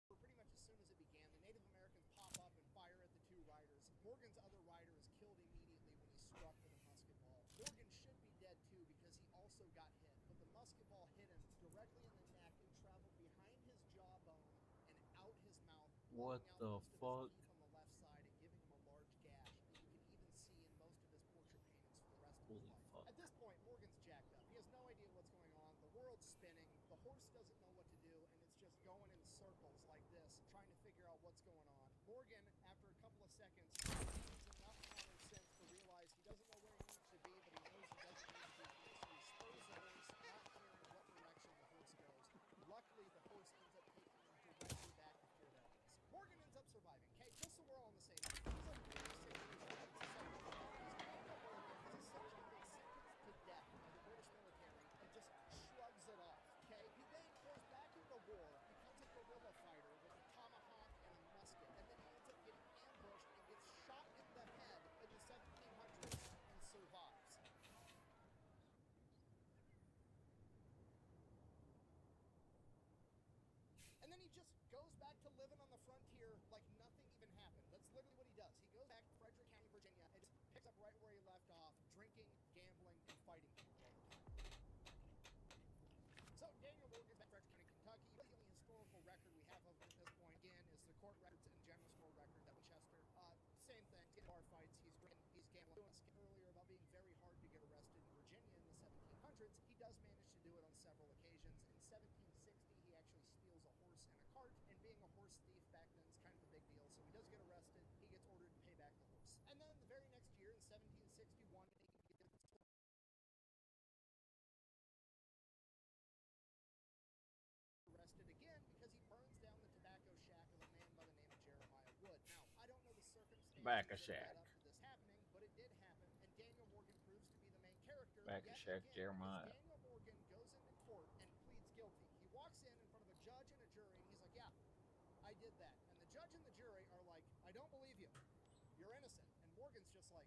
pretty much as soon as it began, the Native Americans pop up and fire at the two riders. Morgan's other rider is killed immediately when he's struck with a musket ball. Morgan should be dead too because he also got hit, but the musket ball hit him directly in the neck and traveled behind his jawbone and out his mouth, What blowing the out most fuck? of his teeth on the left side and giving him a large gash that you can even see in most of his portrait paintings for the rest of his Holy life. fuck. At this point, Morgan's jacked up. He has no idea what's going on. The world's spinning. The horse doesn't know what to do, and it's just going in circles like this, trying to figure out what's going on. Morgan, after a couple of seconds, gains enough common sense to realize he doesn't know where he needs to be, but he knows he doesn't need to be here. So he spurs the horse, not caring what direction the horse goes. Luckily, the horse ends up taking him directly back to Fort Edwards. Morgan ends up surviving. Okay, just so we're all on the same page. He's like 36 years old. It's a second Daniel Morgan has essentially been sentenced to death by the British military and just shrugs it off. Okay, he then goes back into war, becomes a guerrilla fighter with a tomahawk and a musket, and then he ends up getting ambushed and gets shot in the head in the 1700s and survives. And then he just goes back to living on the frontier like nothing even happened. That's literally what he does. He goes back to Frederick County, Virginia, and just picks up right where he left off, drinking, gambling, and fighting people all the time. So Daniel Morgan's back in Frederick County, Kentucky. The only historical record we have of him at this point, again, is the court records and general store records at Winchester. Same thing. He's getting bar fights. He's drinking. He's gambling. I was earlier about being very hard to get arrested in Virginia in the 1700s. He does manage to do it on several occasions. In 1760, he actually steals a horse and a cart. And being a horse thief back then is kind of a big deal. So he does get arrested. He gets ordered to pay back the horse. And then the very next year, in 1761, he gets Back a years that shack. led up to this happening, but it did happen, and Daniel Morgan proves to be the main character Back a yet shack, again, Jeremiah. because Daniel Morgan goes into court and pleads guilty. He walks in front of a judge and a jury, and he's like, yeah, I did that. And the judge and the jury are like, I don't believe you. You're innocent. And Morgan's just like,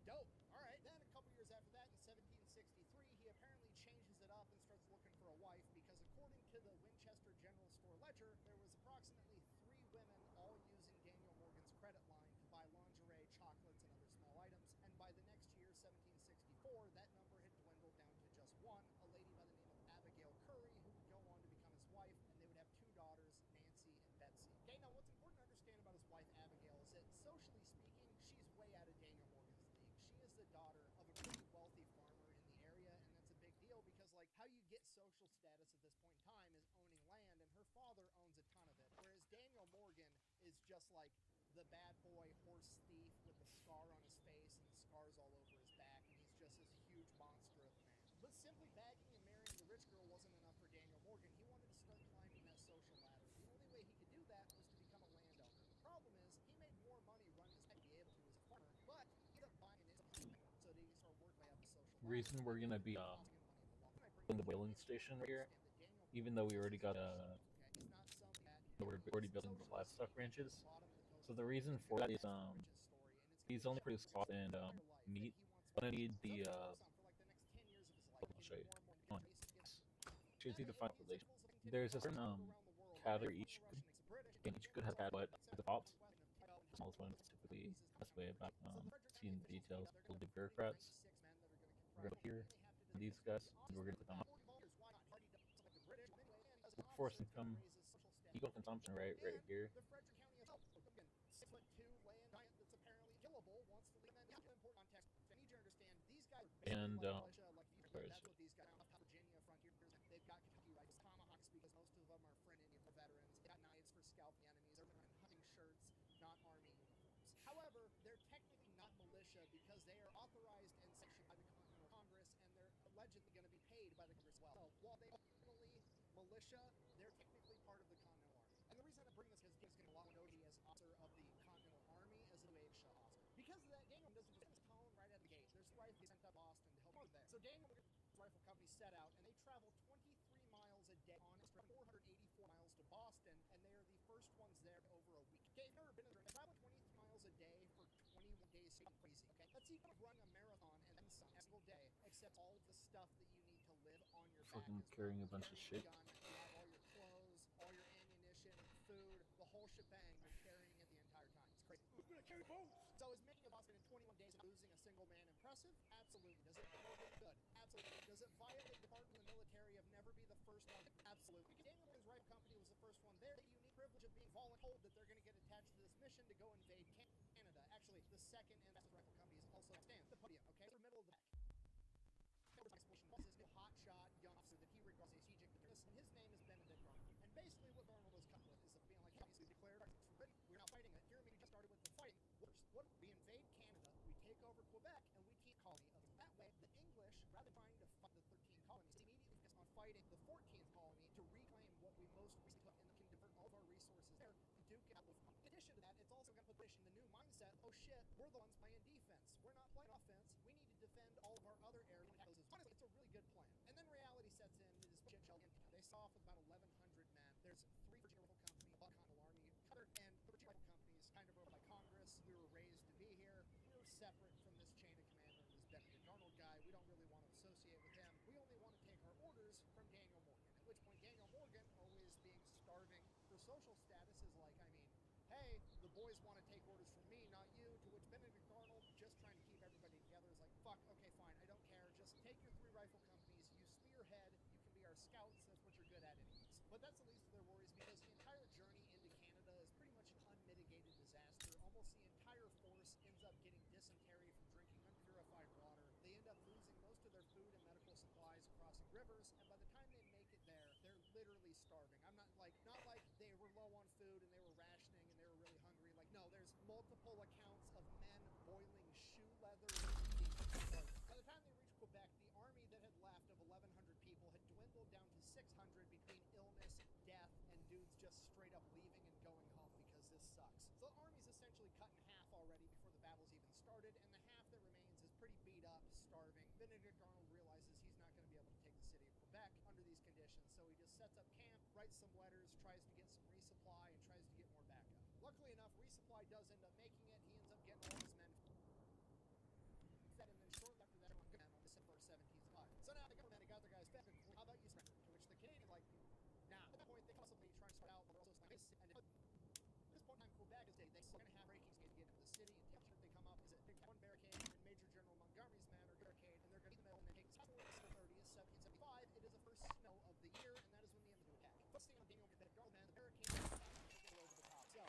dope. All right. Then a couple years after that, in 1763, he apparently changes it up and starts looking for a wife because according to the Winchester General Store ledger, there was approximately 3 women all using Daniel Morgan's credit line to buy lingerie, chocolates, and other small items. And by the next year, 1764, that number had dwindled down to just one, a lady by the name of Abigail Curry, who would go on to become his wife, and they would have 2 daughters, Nancy and Betsy. Okay, now what's important to understand about his wife Abigail is that, socially speaking, she's way out of Daniel Morgan's league. She is the daughter of a pretty wealthy farmer in the area, and that's a big deal because, like, how you get social status at this point in time is owning land, and her father owns a ton of it, whereas Daniel Morgan is just like the bad boy horse thief with the scar on his face and the scars all over his back, and he's just this huge monster of a man. But simply bagging and marrying the rich girl wasn't enough for Daniel Morgan. He wanted to start climbing that social ladder. The only way he could do that was to become a landowner. The problem is, he made more money running his be able to as a farmer, but he ended up buying an so that he could start working way up the social ladder. Reason we're gonna be in the whaling station right here, even though we already got we're already building the livestock ranches. So the reason for that is he's only produced cloth and meat. But I need the I'll show you. Come on. Choose the population. There's a certain category each good has had what the tops. The smallest one is typically the best way about seeing the details. We'll do bureaucrats. We're gonna go here. These guys. And we're gonna put them up. Workforce income. Equal consumption right here. And where is it? Virginia frontiers. They've got Kentucky rifles, tomahawks, because most of them are friend Indian veterans. They got knives for scalping enemies. They're wearing hunting shirts, not army uniforms. However, they're technically not militia because they are authorized and sanctioned by the Continental Congress, and they're allegedly going to be paid by the Congress as well. So while they are originally militia, they're technically part of the Continental Army. And the reason I bring this is because James getting a lot more notoriety as officer of the Continental Army as a Shah officer. Because of that, Daniel doesn't just his tone right out of the gate. There's rifles sent up Boston to help him there. So Daniel rifle company set out, and they travel 23 miles a day on 484 miles to Boston, and they are the first ones there over a week. Okay, you've never been there. Traveling 23 miles a day for 21 days is crazy. Okay, that's equal to running a marathon and then some every single day, except all the stuff that you need to live on your back. Fucking carrying a bunch of shit. Gun, you have all your clothes, all your ammunition, food, the whole shebang. You're carrying it the entire time. It's crazy. Who's gonna carry boats? So is making a Boston in 21 days and losing a single man impressive? Absolutely. Does it promote it good? Absolutely. Does it violate the Department of the Military of never be the first one? Absolutely. Because Daniel Morgan's rifle company was the first one there. The unique privilege of being volunteered that they're going to get attached to this mission to go invade Canada. Actually, the second and best rifle company is also stands at the podium. Okay, so middle of the pack. This new hotshot young officer that he regards as strategic deterrent, and his name is Benedict Arnold. And basically, what Arnold was cut with is being like, hey, we declared it's forbidden. We're not fighting it. Here, we just started with the fighting. Worse, what we invade Canada, we take over Quebec, and we keep colony of that way. The English, rather than trying to fight the 13 colonies, immediately focus on fighting the 14th colony to reclaim what we most recently took, and can divert all of our resources there to duke out with. In addition to that, it's also going to put the new mindset. Oh shit, we're the ones playing defense. We're not playing offense. We need to defend all of our other areas. Honestly, it's a really good plan. And then reality sets in. It is shit show. They saw off with about 1,100 men. There's 3 Virginia Rifle Company, a Continental Army, and the Virginia Rifle Companies kind of ruled by Congress. We were raised to be here. We were separate from this chain of command known as Benedict Arnold guy. We don't really want to associate with him. We only want to take our orders from Daniel Morgan. At which point, Daniel Morgan, always being starving for social status, is like, I mean, hey, the boys want to take orders from me, not you. To which Benedict Arnold, just trying to keep everybody together, is like, fuck, okay, fine, I don't care. Just take your 3 rifle companies, you spearhead, you can be our scouts, that's what you're good at anyways. But that's the least of their worries, because the entire journey into Canada is pretty much an unmitigated disaster. Almost the entire force ends up getting dysentery from drinking unpurified water. They end up losing most of their food and medical supplies crossing rivers, and by the time they make it there, they're literally starving. I'm not like they were low on food and they were rationing and they were really hungry. Like, no, there's multiple accounts of men boiling shoe leather and eating. By the time they reached Quebec, the army that had left of 1,100 people had dwindled down to 600 between illness, death, and dudes just straight up leaving and going home because this sucks. So pretty beat up, starving. Benedict Arnold realizes he's not going to be able to take the city of Quebec under these conditions, so he just sets up camp, writes some letters, tries to get some resupply, and tries to get more backup. Luckily enough, resupply does end up making it. He ends up getting all his men fed, and then shortly after that, on December 17th. So now the government got their guys fed. How about you surrender? To which the Canadians like, nah. At that point, they possibly try to start out, but also like this. And at this point in time, Quebec is they're going to have breaking to get into the city. And take they come up is it big one barricade, and Major General Montgomery's men are barricade, and they're going to be in the middle and then take the 30th, 1775. It is the first snow of the year, and that is when the enemy attack. First thing on Daniel Benedict Arnold, man, the barricade is over the top. So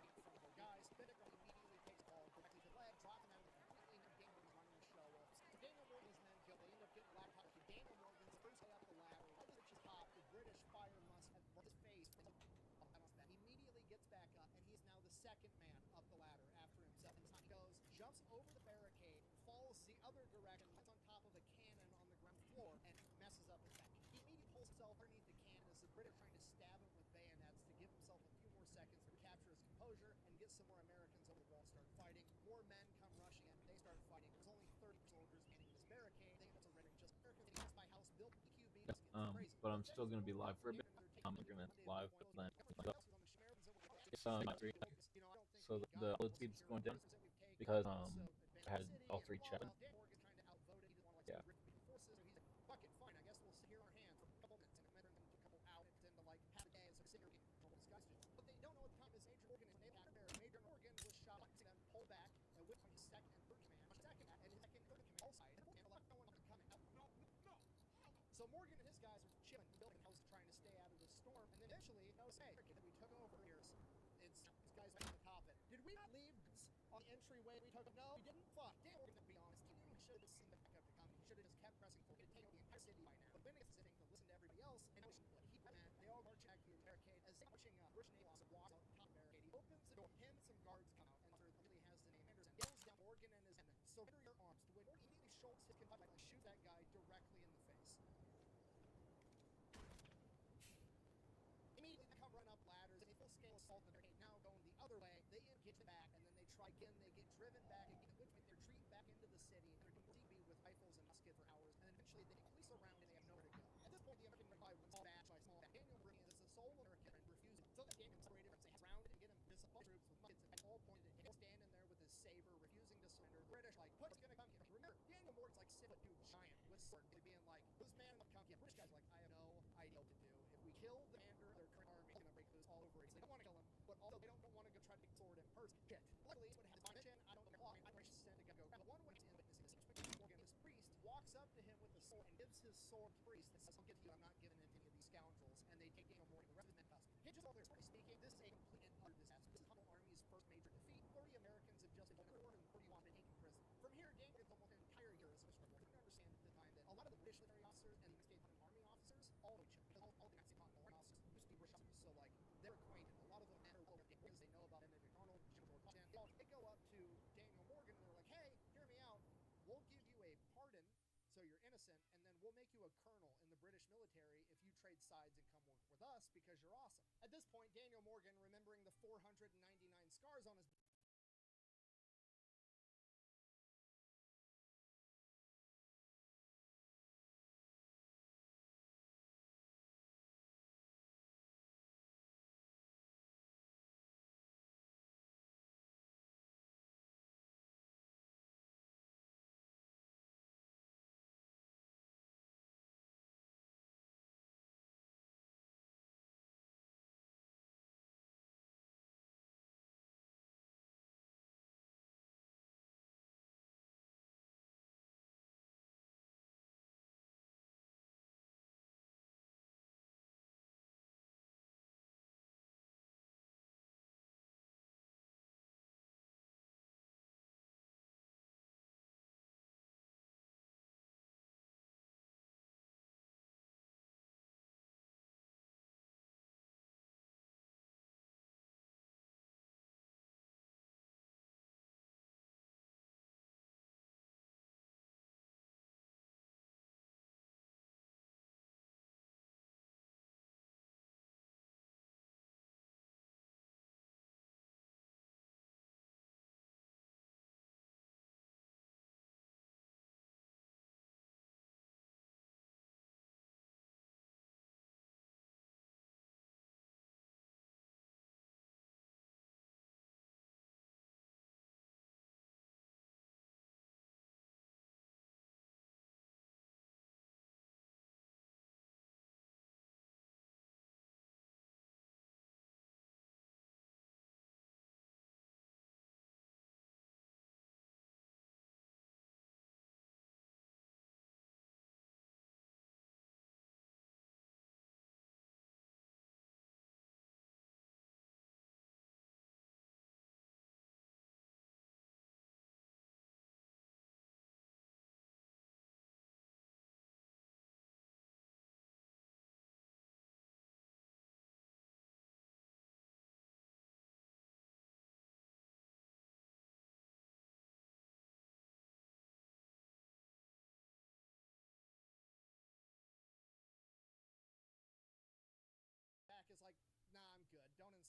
they go from their guys. Benedict Arnold immediately takes the ball directly to the leg, dropping out completely, and Daniel is running the show up. So Daniel Morgan's men kill. They end up getting laptop to Daniel Morgan's first way up the ladder. Right as it's top, the British fire must have his face. He immediately gets back up, and he is now the second man up the ladder after himself. And he goes, jumps over the barricade, falls the other direction, lands on top of a cannon on the ground floor, and messes up his back. He immediately pulls himself underneath the cannon as the British trying to stab him with bayonets to give himself a few more seconds to recapture his composure and get some more Americans over the wall, start fighting. More men come rushing in, they start fighting. There's only 30 soldiers manning this barricade. They end up surrendering just Americans. My house built EQB. But I'm still gonna be live for a bit. I'm gonna live, but then so the upload speed is going down because I had all three checked. Yeah. Fuck it, fine. I guess we'll sit here on our hands for a couple minutes and then a couple hours and to like half a day and so sit here and all these guys do. What they don't know at the time is Major Morgan is named after Major Morgan was shot and then pulled back and went on his second and third command, and his second and third command all side and like no one coming out. No. So Morgan and his guys are chilling, building houses, trying to stay out of the storm, and then eventually hey, that we took over here. It's these guys at the top of it. Did we not leave on the entryway we took? No, we didn't. Fuck. Damn, we're gonna be honest. He knew he should have seen the backup to come. He should have just kept pressing forward. He could take over the entire city by now. But then it's sitting to listen to everybody else, and now they all march back to the barricade. As they're marching British Navy officer walks out the top of the barricade, he opens the door. Him and some guards come out, and Arthur literally has the name Anderson. Yells down Morgan and his men, surrender your arms. To which Morgan immediately shoulders his confide and shoots that guy directly in the face. Immediately they come running up ladders, and they full scale assault the barricade. Now going the other way, they get back, and then they try again. They get driven back again, at which point they retreat back into the city. They're DB with rifles and muskets for hours, and then eventually they police around and they have nowhere to go. At this point, the American reply was small batch by small batch. Daniel Morgan is the sole American and refusing. So they get him separated, they surrounded and get him just a bunch of troops with muskets at all pointed at him, standing there with his saber, refusing to surrender. The British like, what's gonna come here? Remember, Daniel Morgan's like 6 foot 2 giant with sword, being like, who's man enough to come here? British guys like, I have no idea what to do. If we kill the commander, their current army is gonna break loose all over it. So they don't want to kill him, but also they don't want to go try to get sword in person. Shit. Luckily, what has my mission? I don't know why. I just send a guy go. But one way to witnessing this, Morgan, this priest walks up to him with the sword and gives his sword to the priest and says, I'll give you, I'm not giving it to any of these scoundrels. And they take Daniel Morgan, the rest of the men custody. Just all their speaking, this is a complete and utter disaster. This is Humble Army's first major defeat. 30 Americans have just been murdered and 41 been taken prison. From here, Daniel gets almost an entire year as a struggle. You can understand at the time that a lot of the British military officers and the United States Army officers all know each other. Because all the United States Army officers used to be British officers, so like they're acquainted. A lot of them are well because they know about Benedict Arnold, General Washington. They go up to Daniel Morgan and they're like, hey, hear me out. We'll give you a pardon, so you're innocent, and then we'll make you a colonel in the British military if you trade sides and come work with us because you're awesome. At this point, Daniel Morgan, remembering the 499 scars on his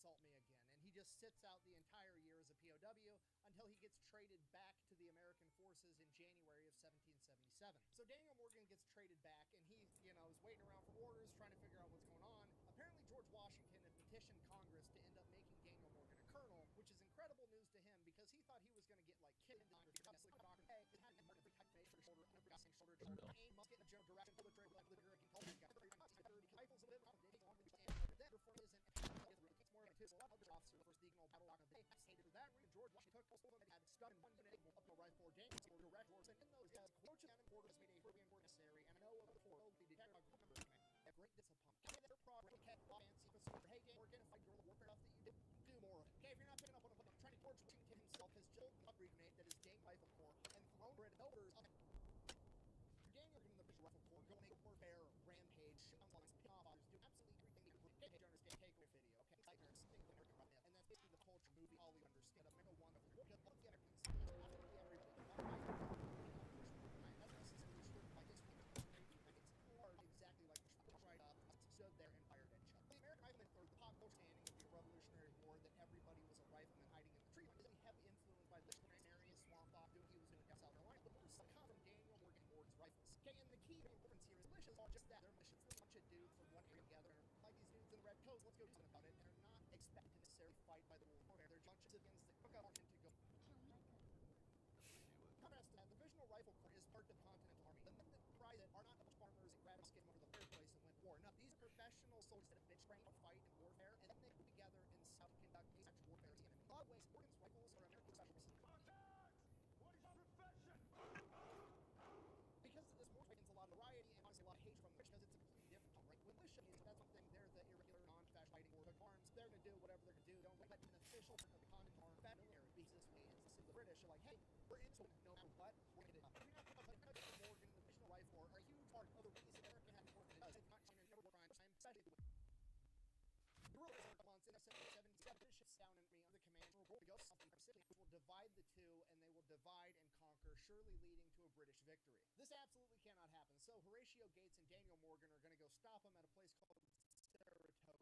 insult me again. And he just sits out the entire year as a POW until he gets traded back to the American forces in January of 1777. So Daniel Morgan gets traded back, and he, is waiting around for orders, trying to figure out what's going on. Apparently George Washington had petitioned Congress to end up making Daniel Morgan a colonel, which is incredible news to him because he thought he was going to get like killed in the shoulder, aim musket in a general direction, pull the trigger like the Hurricane rifles a bit on the day on the stand then before it isn't it's more of a two officer the first Eagle battle rock of the day stated for that reason George Washington took most of them and had stunned one unit up to rifle or Daniel or direct orders and in those guys quote and quarters made a European war necessary and I know of the four the detective members a great discipline their progress kept fancy for hey Daniel Morgan if I guerrilla warfare enough that you do more okay if you're not picking up on what I'm trying to George Washington himself has killed the grenade that is Daniel Rifle Corps and thrown red overs of Daniel in the British Rifle Corps go make warfare, rampage, shoot on lines, pick off others, do absolutely everything you can to understand takeaway video, okay? It's like nerds think when American Rifle, and that's basically the culture movie all you understand. America one of the Americans, absolutely everybody. That's necessarily true by history. It's hard exactly like right up, stood there and fired at Chuck. The American Rifleman for the popular standing of the Revolutionary War that everybody was a rifleman hiding in the tree. Isn't heavily influenced by the area, Swamp Fox, doing he was doing in South Carolina. But there's some come from Daniel Morgan Ward's rifles. Okay, and the key difference here is militias are just that. They're militias. They're a bunch of dudes from one area together. Like these dudes in the red coats, let's go do something about it. And they're not expected to necessarily fight by the rules of warfare. They're bunch of civilians that took out to go. Contrast to that, the Divisional Rifle Corps is part of the Continental Army. The men that prize it are not a bunch of farmers that grab a skin over the fireplace and win war. No, these are professional soldiers that have been trained to fight in warfare, and then they put together in South to conduct asymmetric warfare against the enemy. In a lot of ways, Morgan's rifles are American special forces. What is your profession? Because of this, Morgan gains a lot of variety and honestly a lot of hate from the rich because it's a completely different genre. Right? When militia is, that's one thing, they're the irregular, non-professional fighting or hook arms. They're going to do whatever they're going to do. Don't let an official part of the Continental Army military be this way. It's the British are like, hey, we're into it no matter what. We're going to do it. If you're not talking about Morgan and the Divisional Rifle are a huge part of the reason America had more than it does. If not China never war crime time, especially the guerrillas are months in 1777 ships down in me under the command of to go south and Pacific, which will divide the two, and they will divide and conquer, surely leading to a British victory. This absolutely cannot happen. So Horatio Gates and Daniel Morgan are going to go stop him at a place called Saratoga.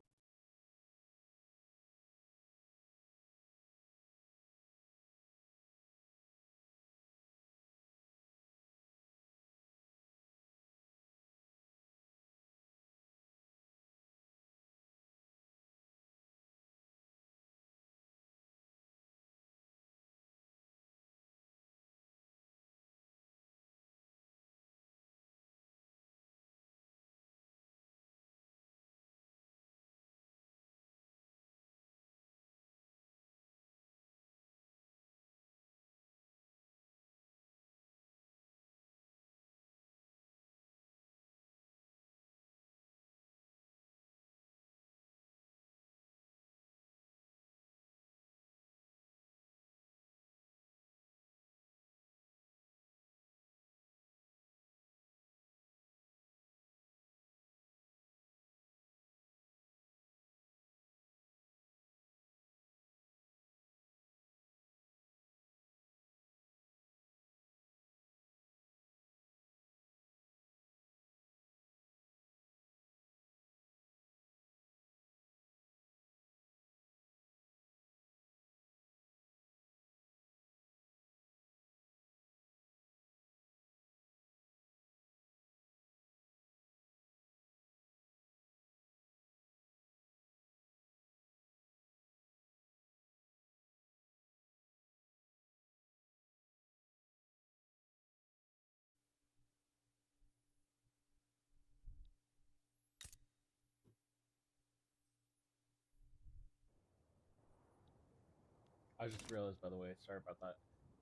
I just realized, by the way, sorry about that.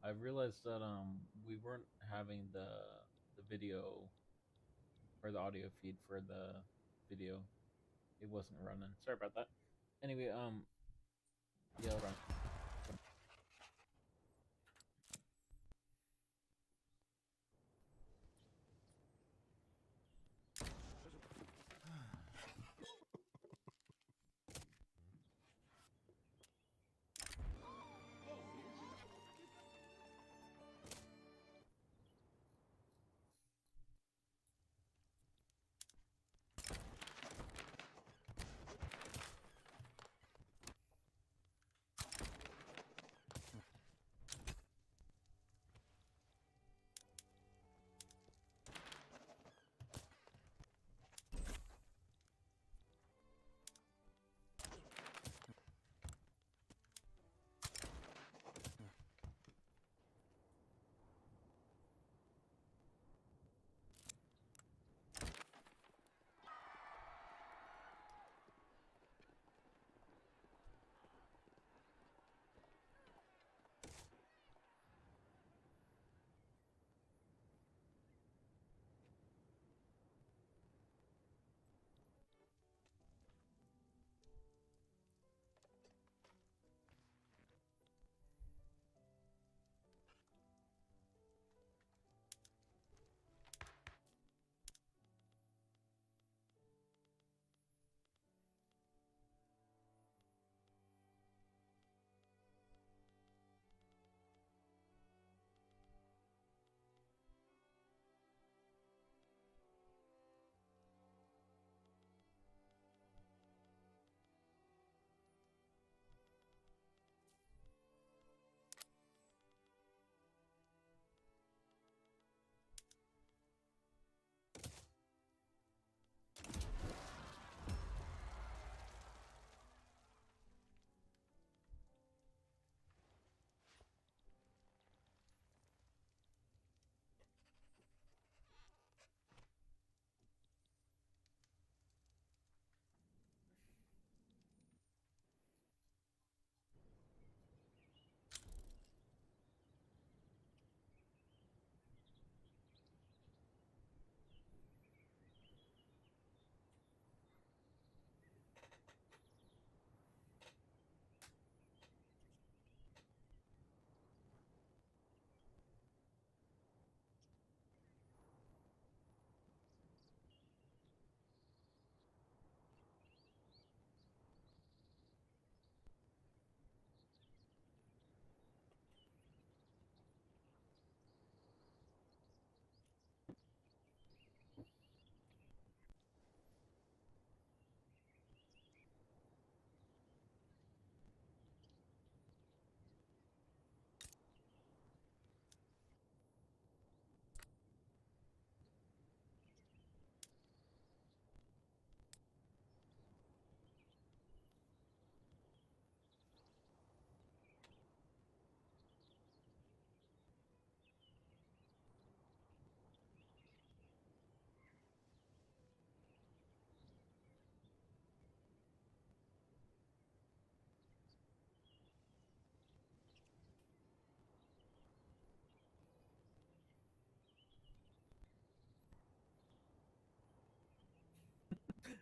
I realized that we weren't having the video or the audio feed for the video. It wasn't running. Sorry about that. Anyway, yeah, hold on.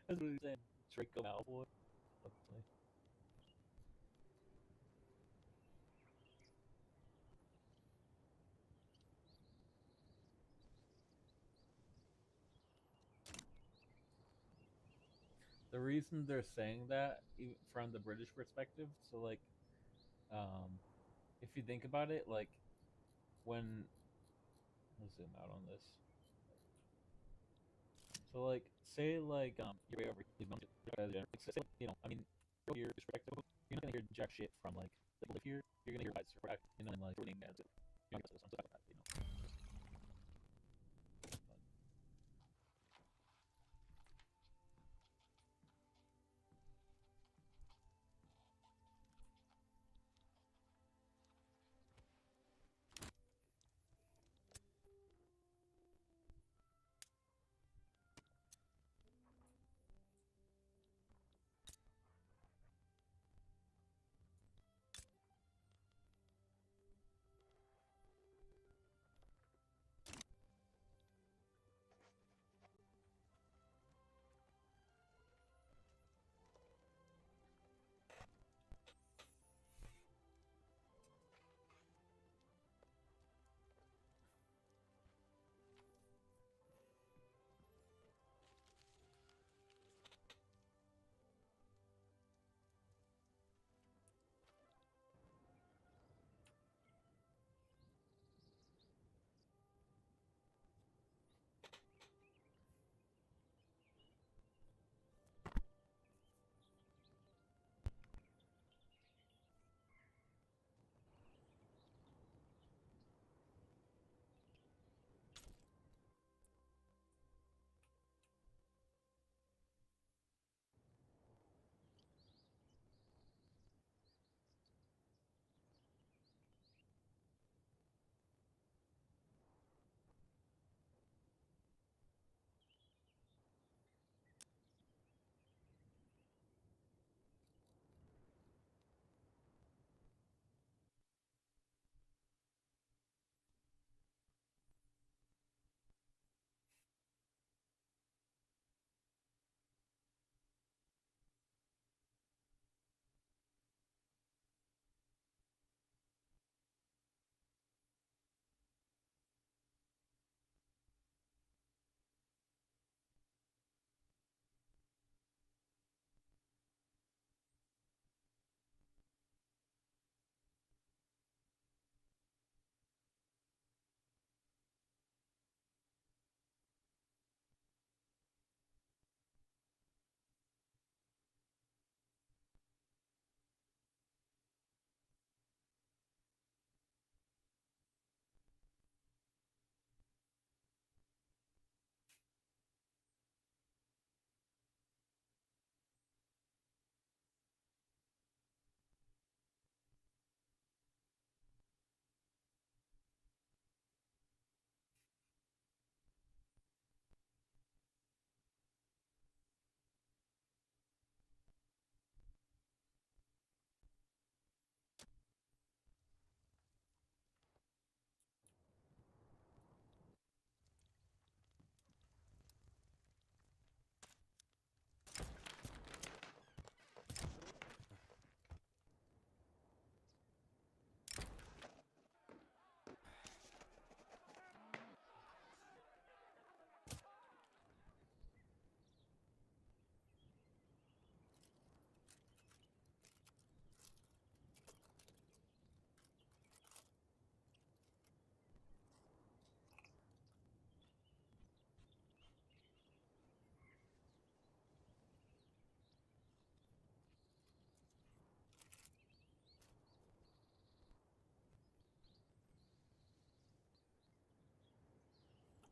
That's what he's saying. Draco Malfoy. The reason they're saying that, even from the British perspective, so like, if you think about it, like, when let's zoom out on this. So like, say like you're way over here, say, you know, I mean, your perspective, you're not gonna hear jack shit from like the people here. You're gonna hear guys, you know, and like ruining and you know, something like that, you know.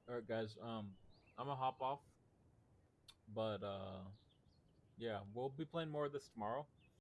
All right, guys. I'm gonna hop off, but yeah, we'll be playing more of this tomorrow.